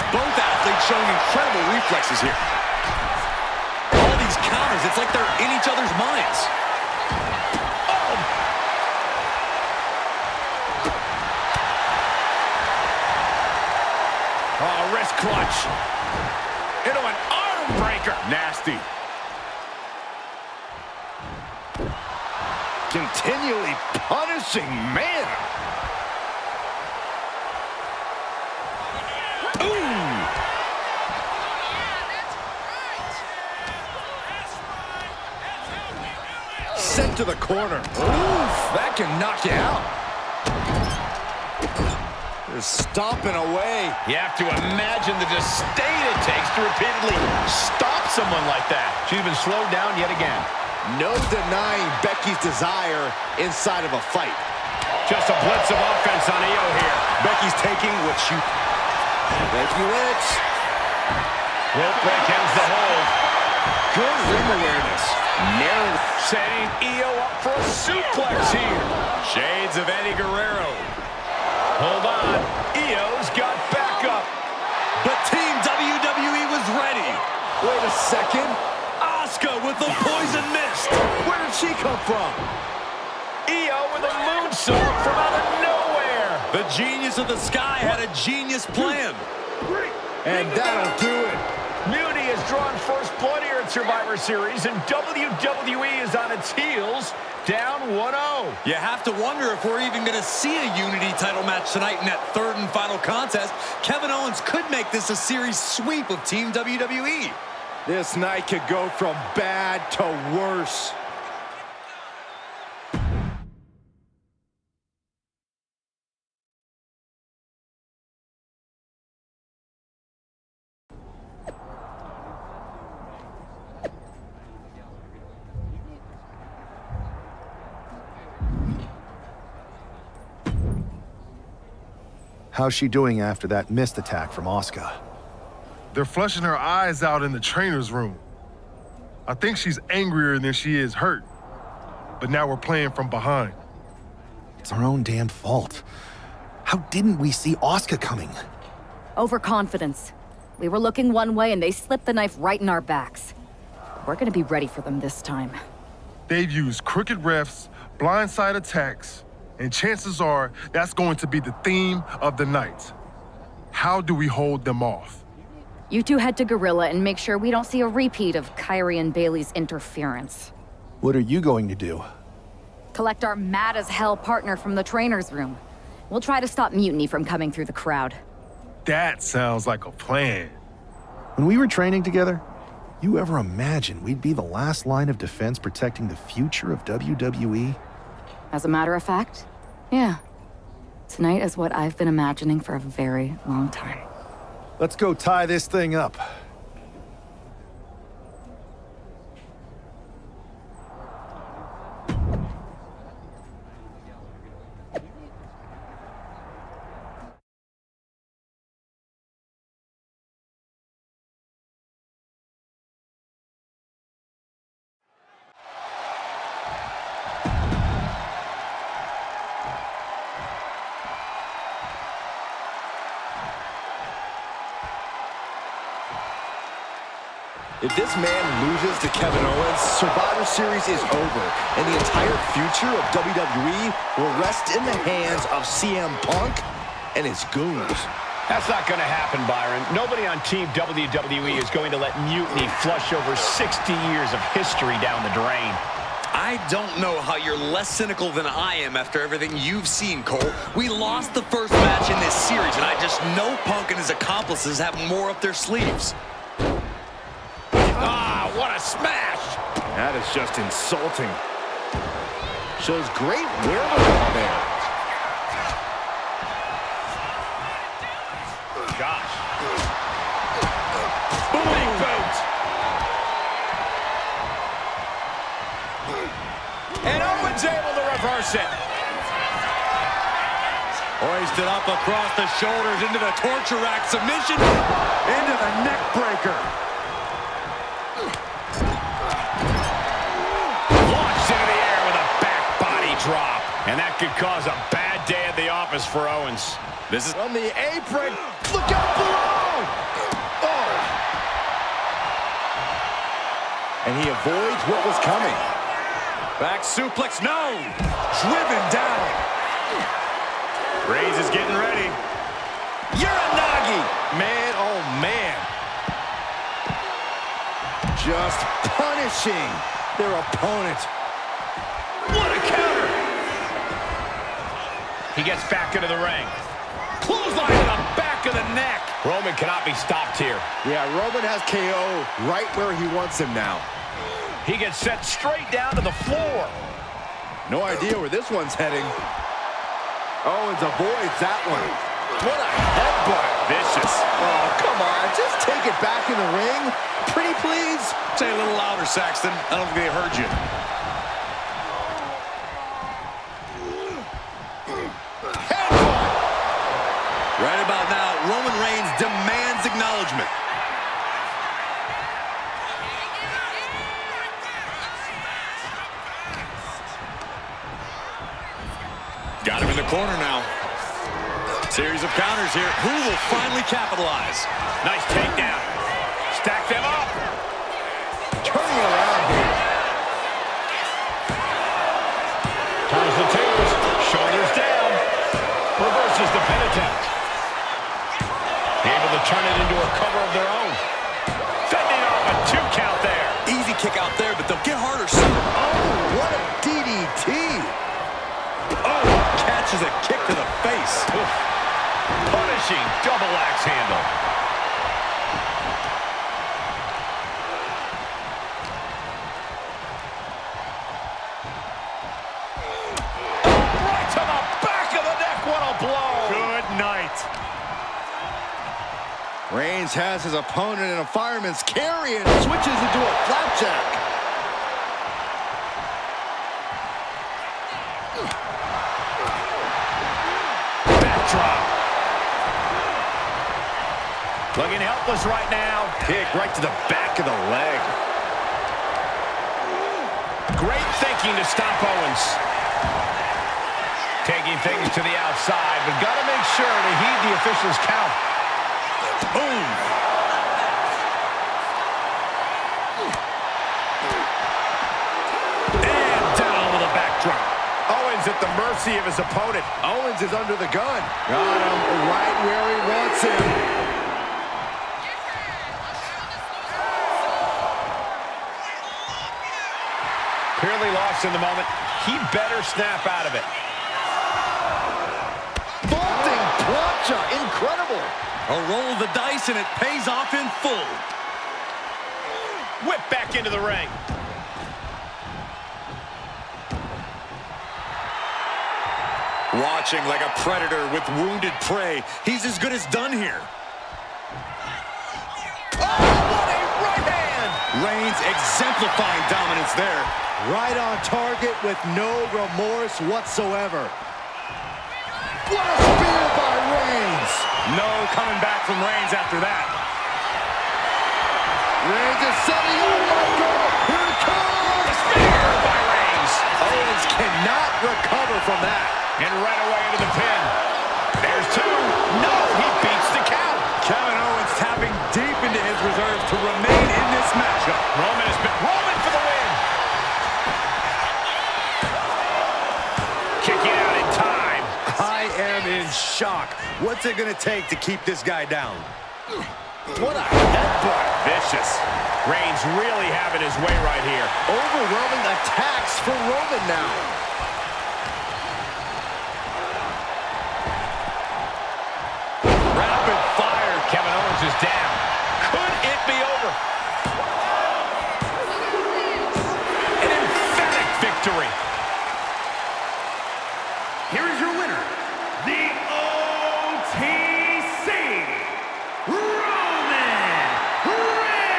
Both athletes showing incredible reflexes here. All these counters, it's like they're in each other's minds. Oh, wrist clutch. Into an arm breaker. Nasty. Continually punishing, man. Sent to the corner. Oof, that can knock you out. Just stomping away. You have to imagine the disdain it takes to repeatedly stop someone like that. She's been slowed down yet again. No denying Becky's desire inside of a fight. Just a blitz of offense on Io here. Becky's taking what she... Becky Lynch. Rope break ends the hold. Good ring awareness. Narrow. Setting Io up for a suplex here. Shades of Eddie Guerrero. Hold on. Io's got backup. But Team WWE was ready. Wait a second. Asuka with the poison mist. Where did she come from? Io with a moonsault from out of nowhere. The genius of the sky had a genius plan. And that'll do it. Mutiny has drawn first blood here at Survivor Series, and WWE is on its heels, down 1-0. You have to wonder if we're even going to see a Unity title match tonight in that third and final contest. Kevin Owens could make this a series sweep of Team WWE. This night could go from bad to worse. How's she doing after that missed attack from Asuka? They're flushing her eyes out in the trainer's room. I think she's angrier than she is hurt. But now we're playing from behind. It's our own damn fault. How didn't we see Asuka coming? Overconfidence. We were looking one way and they slipped the knife right in our backs. We're gonna be ready for them this time. They've used crooked refs, blindside attacks, and chances are that's going to be the theme of the night. How do we hold them off? You two head to Gorilla and make sure we don't see a repeat of Kyrie and Bailey's interference. What are you going to do? Collect our mad-as-hell partner from the trainer's room. We'll try to stop Mutiny from coming through the crowd. That sounds like a plan. When we were training together, you ever imagine we'd be the last line of defense protecting the future of WWE? As a matter of fact, yeah. Tonight is what I've been imagining for a very long time. Let's go tie this thing up. If this man loses to Kevin Owens, Survivor Series is over, and the entire future of WWE will rest in the hands of CM Punk and his goons. That's not going to happen, Byron. Nobody on Team WWE is going to let Mutiny flush over 60 years of history down the drain. I don't know how you're less cynical than I am after everything you've seen, Cole. We lost the first match in this series, and I just know Punk and his accomplices have more up their sleeves. Ah, what a smash! That is just insulting. Shows great wherewithal there. Gosh. Big boot. And Owens able to reverse it. Hoisted up across the shoulders into the torture rack submission. Into the neck breaker. Launched into the air with a back body drop. And that could cause a bad day at the office for Owens. This is on the apron. Look out below! Oh! And he avoids what was coming. Back suplex, no! Driven down. Reigns is getting ready. Uranagi! Man, oh man. Just punishing their opponent. What a counter! He gets back into the ring. Clothesline to the back of the neck. Roman cannot be stopped here. Yeah, Roman has KO right where he wants him now. He gets sent straight down to the floor. No idea where this one's heading. Owens avoids that one. What a headbutt. Vicious. Oh, come on. Just take it back in the ring. Pretty please. Say a little louder, Saxton. I don't think they heard you. Headbutt. Right about now, Roman Reigns demands acknowledgement. Got him in the corner now. Series of counters here. Who will finally capitalize? Nice takedown. Stack them up. Turning around here. Turns the tables. Shoulders down. Reverses the pin attempt. Able to turn it into a cover of their own. Fending off a 2 count there. Easy kick out there, but they'll get harder soon. Oh, what a DDT. Oh, catches a kick to the face. Oof. Punishing double axe handle. Right to the back of the neck. What a blow. Good night. Reigns has his opponent in a fireman's carry and switches into a flapjack. Backdrop. Looking helpless right now. Kick right to the back of the leg. Great thinking to stop Owens. Taking things to the outside, but got to make sure to heed the official's count. Boom. And down with a backdrop. Owens at the mercy of his opponent. Owens is under the gun. Got him right where he wants him. Clearly lost in the moment. He better snap out of it. Vaulting plancha. Incredible. A roll of the dice, and it pays off in full. Whip back into the ring. Watching like a predator with wounded prey. He's as good as done here. Oh, what a right hand. Reigns exemplifying dominance there. Right on target with no remorse whatsoever. What a spear by Reigns. No coming back from Reigns after that. Reigns is setting up. Oh, God. Here it comes. Spear by Reigns. Owens cannot recover from that. And right away into the pin. There's 2. No, he beats the count. Kevin Owens tapping deep into his reserves to remain in this matchup. Roman for the win. Kicking out in time. I am in shock. What's it going to take to keep this guy down? What a headbutt. Vicious. Reigns really having his way right here. Overwhelming attacks for Roman now. Rapid fire. Kevin Owens is down. Could it be over? An emphatic victory. Here is your winner, the OTC, Roman Reigns!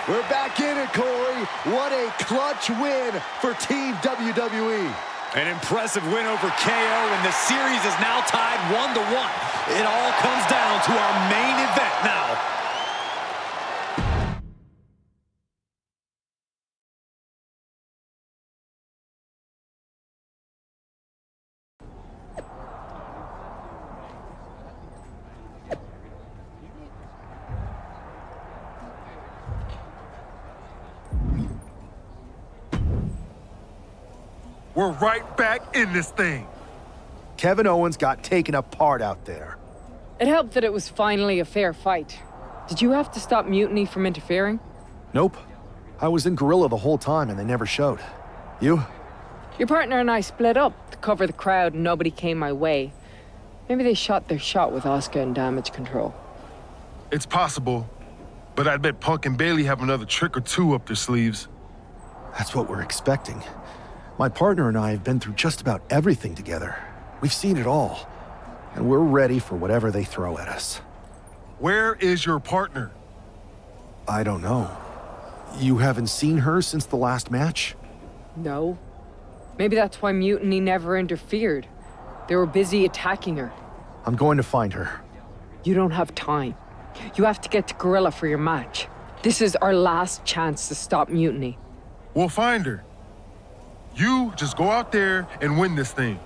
We're back in it, Corey. What a clutch win for Team WWE. An impressive win over KO, and the series is now tied 1-1. It all comes down to our main event now. We're right back in this thing. Kevin Owens got taken apart out there. It helped that it was finally a fair fight. Did you have to stop Mutiny from interfering? Nope. I was in Gorilla the whole time and they never showed. You? Your partner and I split up to cover the crowd and nobody came my way. Maybe they shot their shot with Asuka and Damage Control. It's possible, but I bet Punk and Bayley have another trick or two up their sleeves. That's what we're expecting. My partner and I have been through just about everything together. We've seen it all. And we're ready for whatever they throw at us. Where is your partner? I don't know. You haven't seen her since the last match? No. Maybe that's why Mutiny never interfered. They were busy attacking her. I'm going to find her. You don't have time. You have to get to Gorilla for your match. This is our last chance to stop Mutiny. We'll find her. You just go out there and win this thing.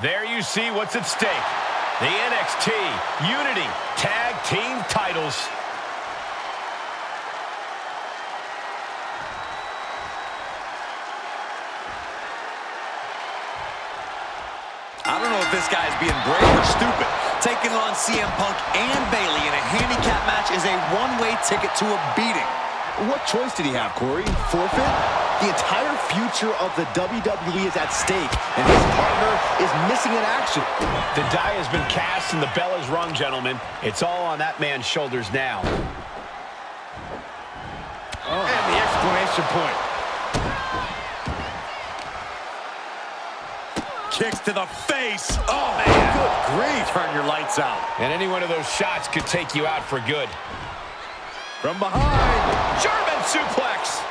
There you see what's at stake. The NXT Unity Tag Team titles. I don't know if this guy's being brave or stupid. Taking on CM Punk and Bayley in a handicap match is a one-way ticket to a beating. What choice did he have, Corey? Forfeit? The entire future of the WWE is at stake, and his partner is missing in action. The die has been cast and the bell is rung, gentlemen. It's all on that man's shoulders now. Oh. And the exclamation point. Kicks to the face. Oh, man. Good grief. Turn your lights out. And any one of those shots could take you out for good. From behind. German suplex.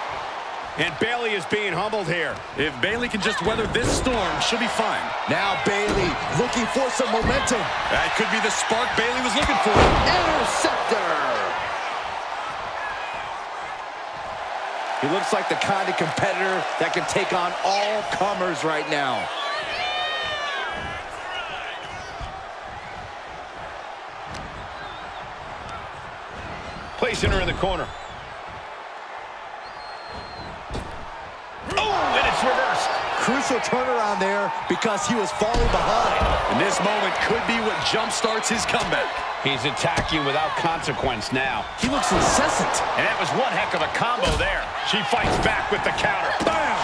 And Bayley is being humbled here. If Bayley can just weather this storm, she'll be fine. Now Bayley looking for some momentum. That could be the spark Bayley was looking for. Interceptor. He looks like the kind of competitor that can take on all comers right now. Placing her in the corner. Oh, and it's reversed. Crucial turnaround there because he was falling behind. And this moment could be what jump-starts his comeback. He's attacking without consequence now. He looks incessant. And that was one heck of a combo there. She fights back with the counter. Bam!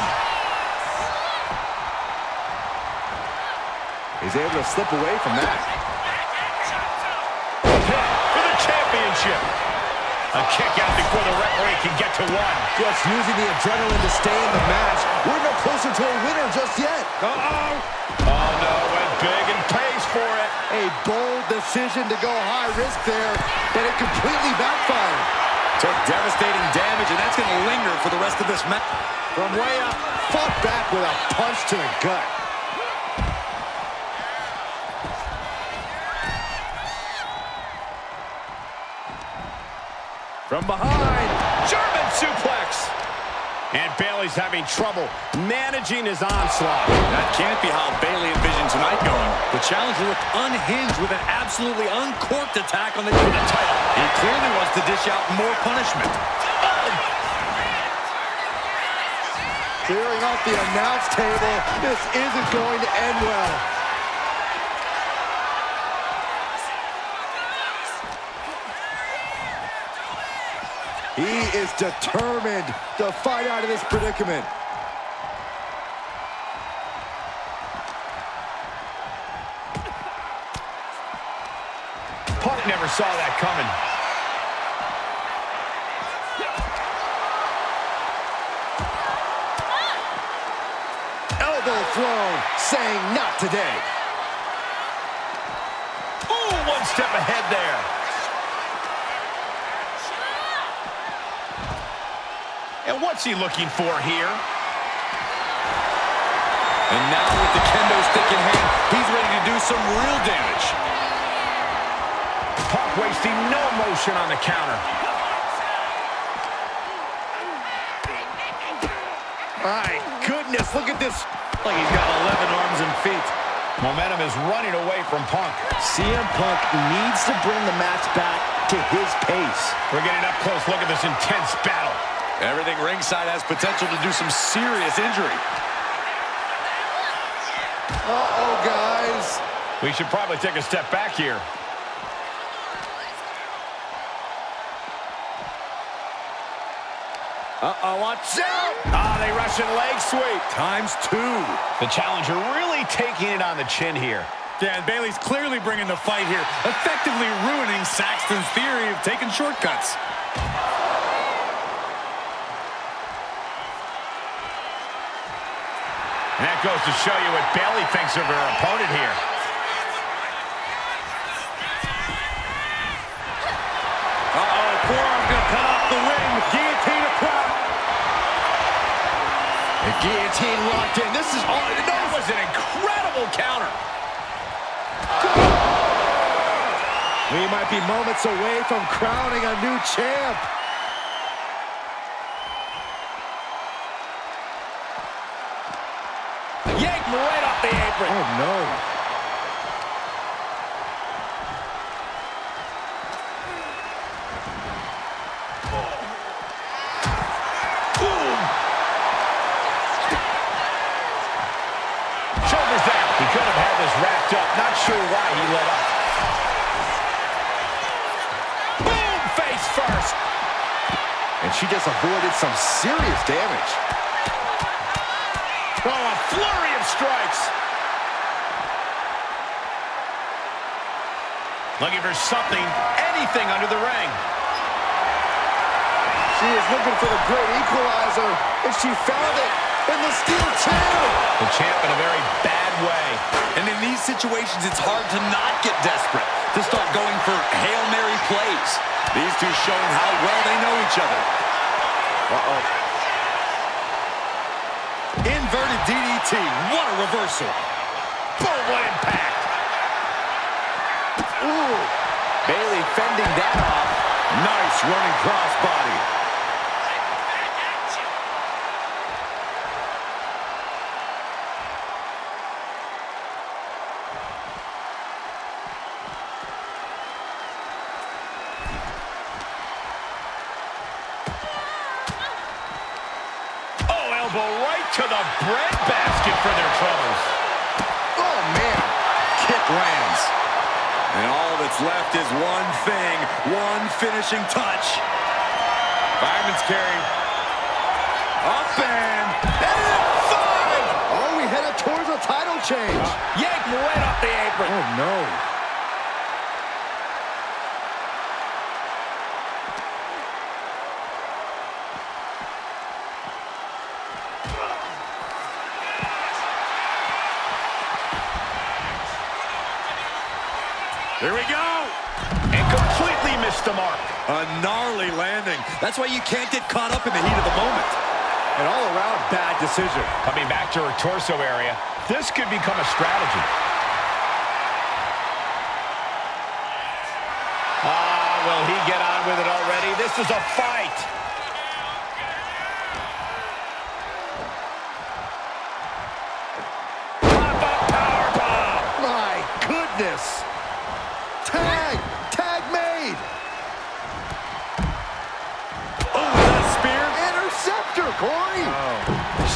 He's able to slip away from that. For the championship. A kick out before the referee can get to one. Just using the adrenaline to stay in the match. We're no closer to a winner just yet. Uh-oh. Oh, no, went big and pays for it. A bold decision to go high risk there, but it completely backfired. Took devastating damage, and that's going to linger for the rest of this match. From way up, fought back with a punch to the gut. From behind. German suplex. And Bayley's having trouble managing his onslaught. That can't be how Bayley envisioned tonight going. The challenger looked unhinged with an absolutely uncorked attack on the title. He clearly wants to dish out more punishment. Clearing off the announce table. This isn't going to end well. He is determined to fight out of this predicament. Punk never saw that coming. Elbow thrown, saying not today. Ooh, one step ahead there. And what's he looking for here? And now with the kendo stick in hand, he's ready to do some real damage. Punk wasting no motion on the counter. My goodness, look at this. Like he's got 11 arms and feet. Momentum is running away from Punk. CM Punk needs to bring the match back to his pace. We're getting up close. Look at this intense battle. Everything ringside has potential to do some serious injury. Uh-oh, guys. We should probably take a step back here. Uh-oh, watch out! Ah, they Russian leg sweep. ×2. The challenger really taking it on the chin here. Yeah, and Bayley's clearly bringing the fight here, effectively ruining Saxton's theory of taking shortcuts. And that goes to show you what Bayley thinks of her opponent here. Uh-oh, forearm's gonna cut off the ring. Guillotine applied. The guillotine locked in. This is all. That was an incredible counter. We might be moments away from crowning a new champ. Yank right off the apron. Oh, no. Boom. Shoulders down. He could have had this wrapped up. Not sure why he let up. Boom, face first. And she just avoided some serious damage. Oh, a flurry of strikes. Looking for something, anything under the ring. She is looking for the great equalizer, and she found it in the steel chair. The champ in a very bad way. And in these situations, it's hard to not get desperate, to start going for Hail Mary plays. These two showing how well they know each other. Uh-oh. Inverted DDT. What a reversal. Boom, what impact. Ooh. Bayley fending that off. Nice running crossbody. Oh, elbow right to the breadbasket for their troubles. Oh, man. Kick lands. And all that's left is one thing, one finishing touch. Fireman's carry. Up and 5! Oh, we headed towards a title change. Yank right off the apron. Oh, no. Here we go. And completely missed the mark. A gnarly landing. That's why you can't get caught up in the heat of the moment. An all-around bad decision. Coming back to her torso area. This could become a strategy. Will he get on with it already? This is a fight.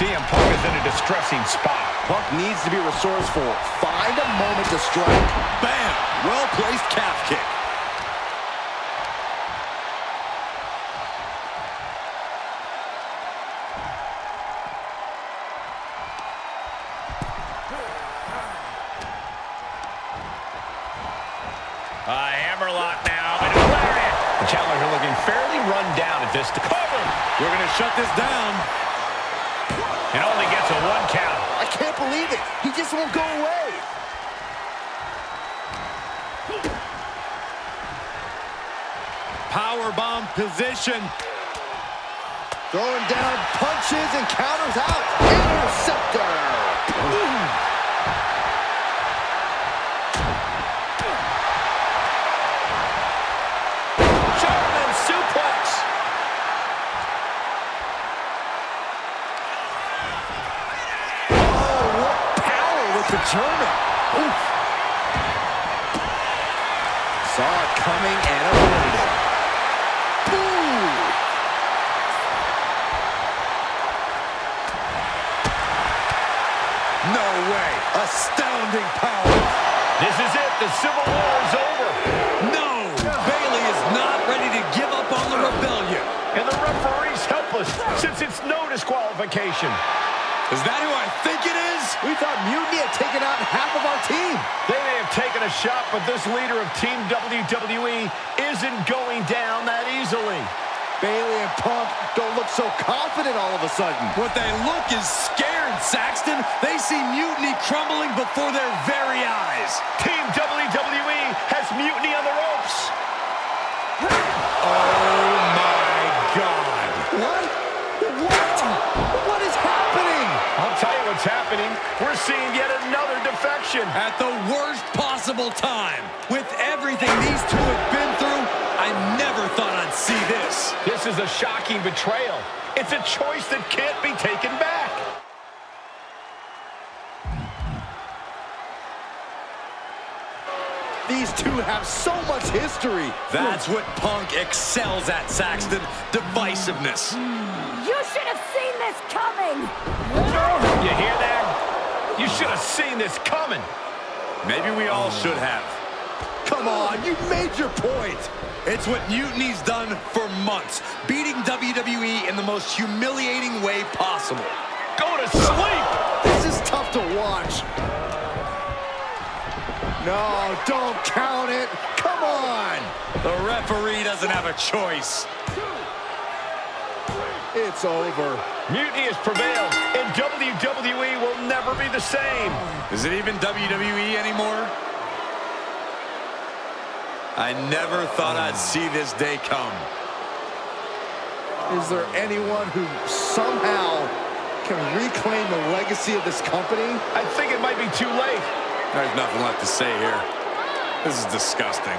CM Punk is in a distressing spot. Punk needs to be resourceful. Find a moment to strike. Bam! Well-placed calf kick. Hammerlock now, and a lariat. The challenger looking fairly run down at this. Cover! We're going to shut this down. And only gets a 1 count. I can't believe it. He just won't go away. Powerbomb position. Throwing down punches and counters out. Interceptor. German suplex. Oh, what power with the German. Oof. Saw it coming and avoided it. No way. Astounding power. This is it. The Civil War is over. No. Bayley is not ready to give up on the rebellion. And the referee's helpless since it's no disqualification. Is that who I think it is? We thought Mutiny had taken out half of our team. They may have taken a shot, but this leader of Team WWE isn't going down that easily. Bayley and Punk don't look so confident all of a sudden. What they look is scared, Saxton. They see Mutiny crumbling before their very eyes. Team WWE has Mutiny on the ropes. Oh, my God. What? What is happening? I'll tell you what's happening. We're seeing yet another defection. At the worst possible time. With everything these two have been through, I never thought I'd see this. This is a shocking betrayal. It's a choice that can't be taken back. These two have so much history. That's what Punk excels at, Saxton. Divisiveness. You should have seen this coming! You hear that? You should have seen this coming. Maybe we all should have. Come on, you made your point. It's what Mutiny's done for months, beating WWE in the most humiliating way possible. Go to sleep! This is tough to watch. No, don't count it. Come on. The referee doesn't have a choice. It's over. Mutiny has prevailed, and WWE will never be the same. Is it even WWE anymore? I never thought I'd see this day come. Is there anyone who somehow can reclaim the legacy of this company? I think it might be too late. There's nothing left to say here. This is disgusting.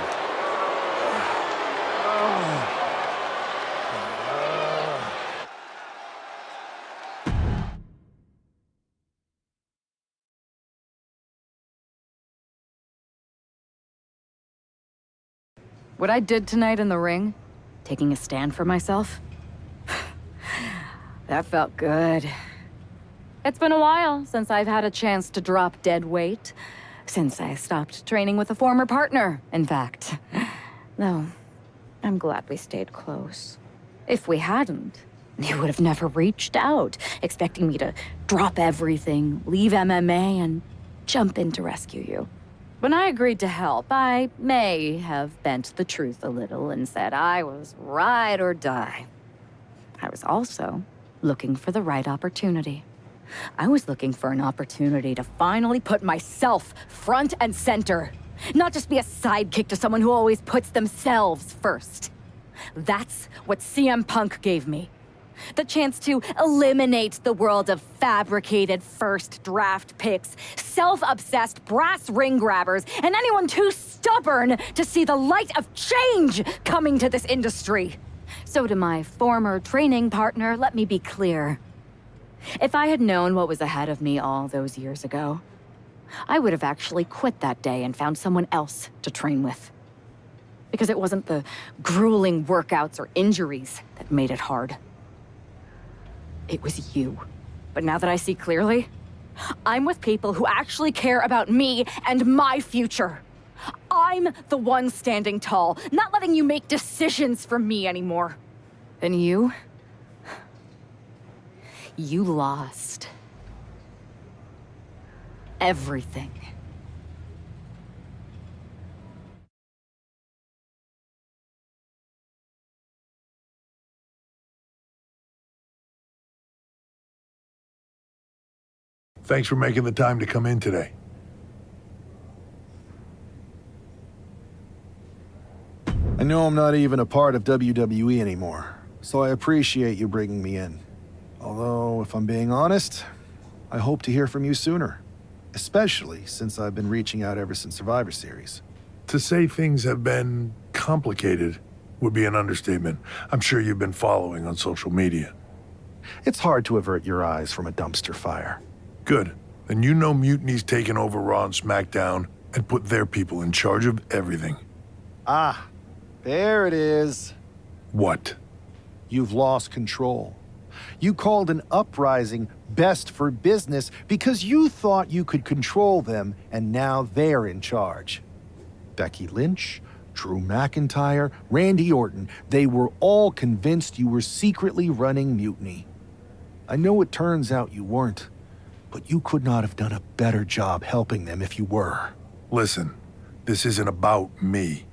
What I did tonight in the ring, taking a stand for myself, that felt good. It's been a while since I've had a chance to drop dead weight, since I stopped training with a former partner, in fact. Though, I'm glad we stayed close. If we hadn't, you would have never reached out, expecting me to drop everything, leave MMA, and jump in to rescue you. When I agreed to help, I may have bent the truth a little and said I was ride or die. I was also looking for the right opportunity. I was looking for an opportunity to finally put myself front and center, not just be a sidekick to someone who always puts themselves first. That's what CM Punk gave me. The chance to eliminate the world of fabricated first draft picks, self-obsessed brass ring grabbers, and anyone too stubborn to see the light of change coming to this industry. So to my former training partner, let me be clear. If I had known what was ahead of me all those years ago, I would have actually quit that day and found someone else to train with. Because it wasn't the grueling workouts or injuries that made it hard. It was you. But now that I see clearly, I'm with people who actually care about me and my future. I'm the one standing tall, not letting you make decisions for me anymore. And you lost everything. Thanks for making the time to come in today. I know I'm not even a part of WWE anymore, so I appreciate you bringing me in. Although, if I'm being honest, I hope to hear from you sooner, especially since I've been reaching out ever since Survivor Series. To say things have been complicated would be an understatement. I'm sure you've been following on social media. It's hard to avert your eyes from a dumpster fire. Good. Then you know Mutiny's taken over Raw and SmackDown and put their people in charge of everything. Ah, there it is. What? You've lost control. You called an uprising best for business because you thought you could control them, and now they're in charge. Becky Lynch, Drew McIntyre, Randy Orton, they were all convinced you were secretly running Mutiny. I know it turns out you weren't, but you could not have done a better job helping them if you were. Listen, this isn't about me.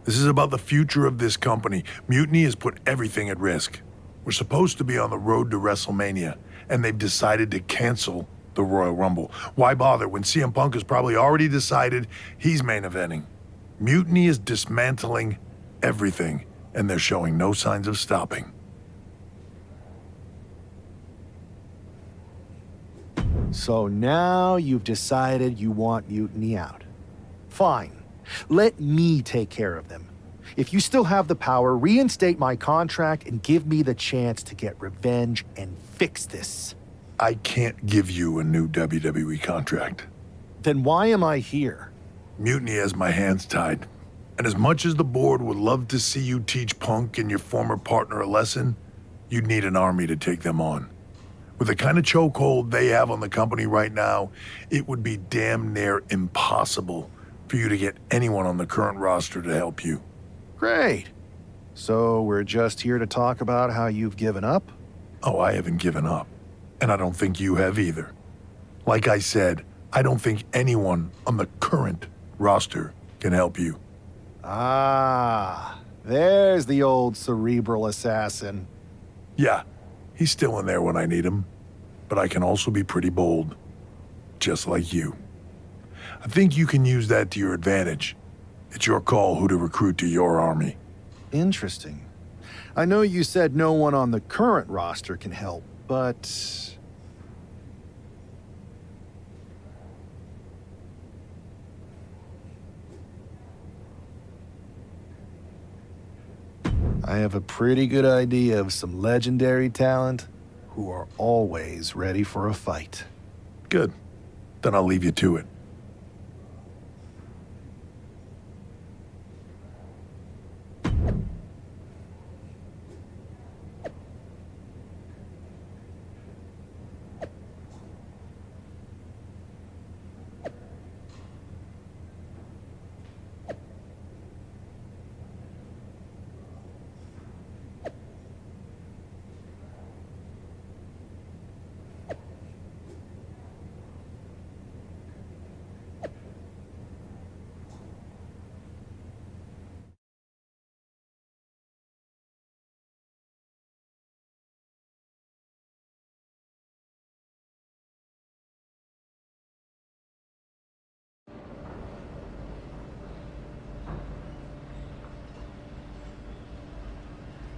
This is about the future of this company. Mutiny has put everything at risk. We're supposed to be on the road to WrestleMania, and they've decided to cancel the Royal Rumble. Why bother when CM Punk has probably already decided he's main eventing? Mutiny is dismantling everything, and they're showing no signs of stopping. So now you've decided you want Mutiny out. Fine. Let me take care of them. If you still have the power, reinstate my contract and give me the chance to get revenge and fix this. I can't give you a new WWE contract. Then why am I here? Mutiny has my hands tied. And as much as the board would love to see you teach Punk and your former partner a lesson, you'd need an army to take them on. With the kind of chokehold they have on the company right now, it would be damn near impossible for you to get anyone on the current roster to help you. Great. So we're just here to talk about how you've given up? Oh, I haven't given up. And I don't think you have either. Like I said, I don't think anyone on the current roster can help you. Ah, there's the old cerebral assassin. Yeah, he's still in there when I need him. But I can also be pretty bold. Just like you. I think you can use that to your advantage. It's your call who to recruit to your army. Interesting. I know you said no one on the current roster can help, but... I have a pretty good idea of some legendary talent who are always ready for a fight. Good. Then I'll leave you to it.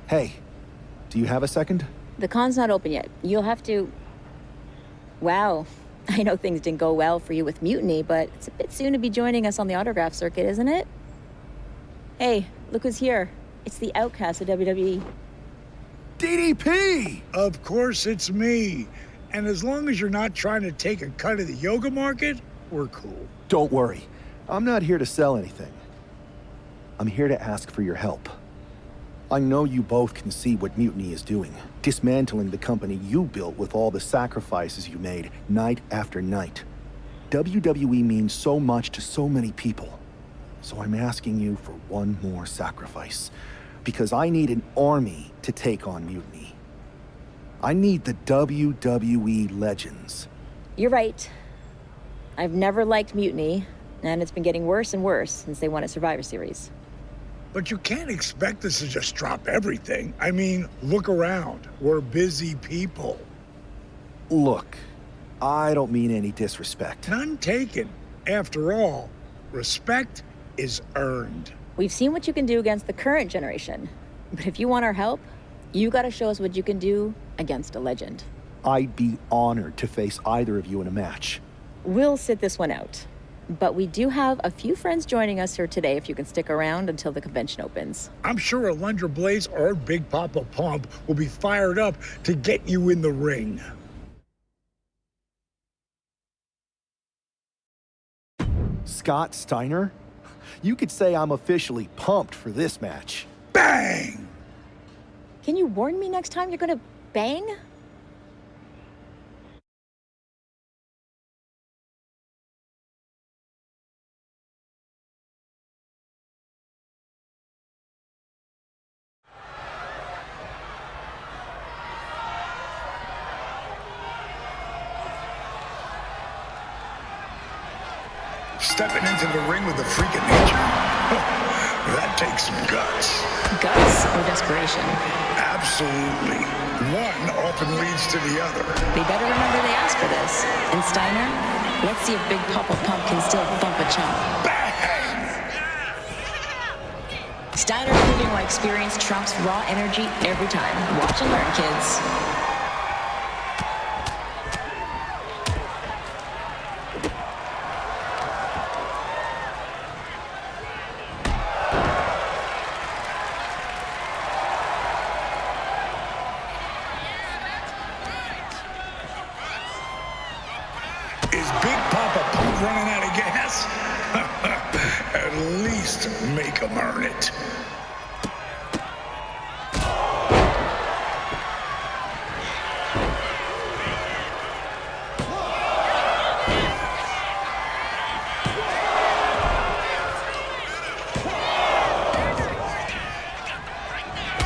Hey, do you have a second? The con's not open yet. You'll have to... Wow. I know things didn't go well for you with Mutiny, but it's a bit soon to be joining us on the autograph circuit, isn't it? Hey, look who's here. It's the outcast of WWE. DDP! Of course it's me. And as long as you're not trying to take a cut of the yoga market, we're cool. Don't worry. I'm not here to sell anything. I'm here to ask for your help. I know you both can see what Mutiny is doing, dismantling the company you built with all the sacrifices you made, night after night. WWE means so much to so many people. So I'm asking you for one more sacrifice, because I need an army to take on Mutiny. I need the WWE legends. You're right. I've never liked Mutiny, and it's been getting worse and worse since they won a Survivor Series. But you can't expect us to just drop everything. I mean, look around. We're busy people. Look, I don't mean any disrespect. None taken. After all, respect is earned. We've seen what you can do against the current generation. But if you want our help, you gotta show us what you can do against a legend. I'd be honored to face either of you in a match. We'll sit this one out. But we do have a few friends joining us here today if you can stick around until the convention opens. I'm sure Alundra Blaze or Big Papa Pump will be fired up to get you in the ring. Scott Steiner? You could say I'm officially pumped for this match. Bang! Can you warn me next time you're gonna bang? Stepping into the ring with a freak of nature. That takes some guts. Guts or desperation? Absolutely. One often leads to the other. They better remember they asked for this. And Steiner, let's see if Big Papa Pump can still thump a chump. Bang! Steiner proving why experience trumps raw energy every time. Watch and learn, kids. Is Big Papa Pump running out of gas? At least make him earn it.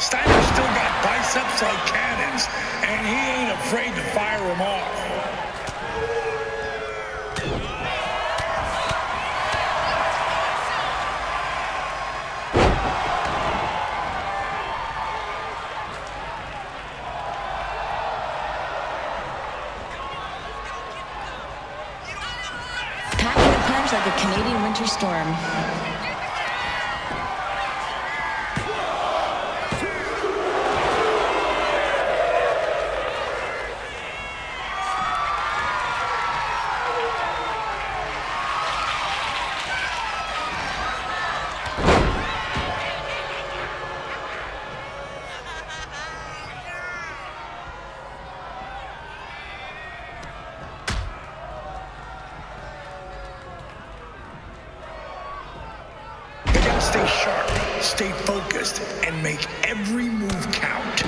Steiner's still got biceps like cannons, and he ain't afraid to fire them off. Packing a punch like a Canadian winter storm. Stay sharp, stay focused, and make every move count.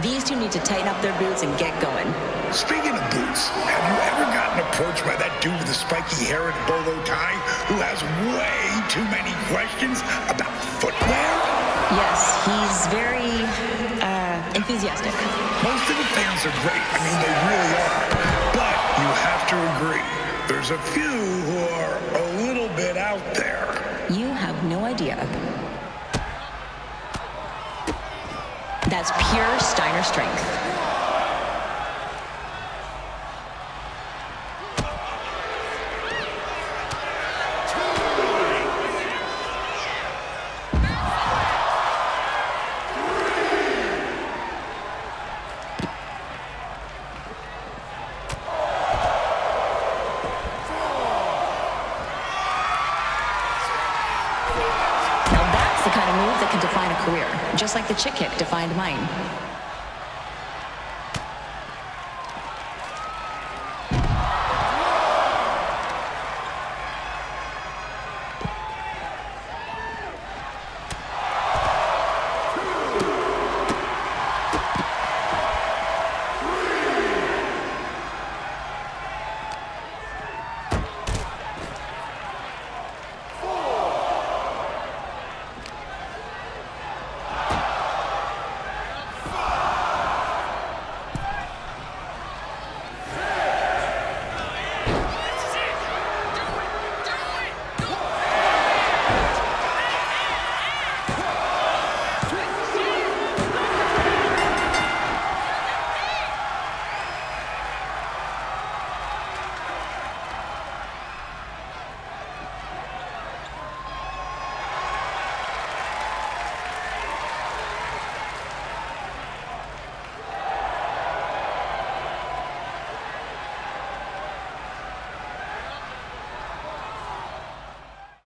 These two need to tighten up their boots and get going. Speaking of boots, have you ever gotten approached by that dude with the spiky hair and bolo tie who has way too many questions about footwear? Yes, he's very, enthusiastic. Most of the fans are great. I mean, they really are. But you have to agree, there's a few who are a little bit out there. You have no idea. That's pure Steiner strength. move that can define a career, just like the chick kick defined mine.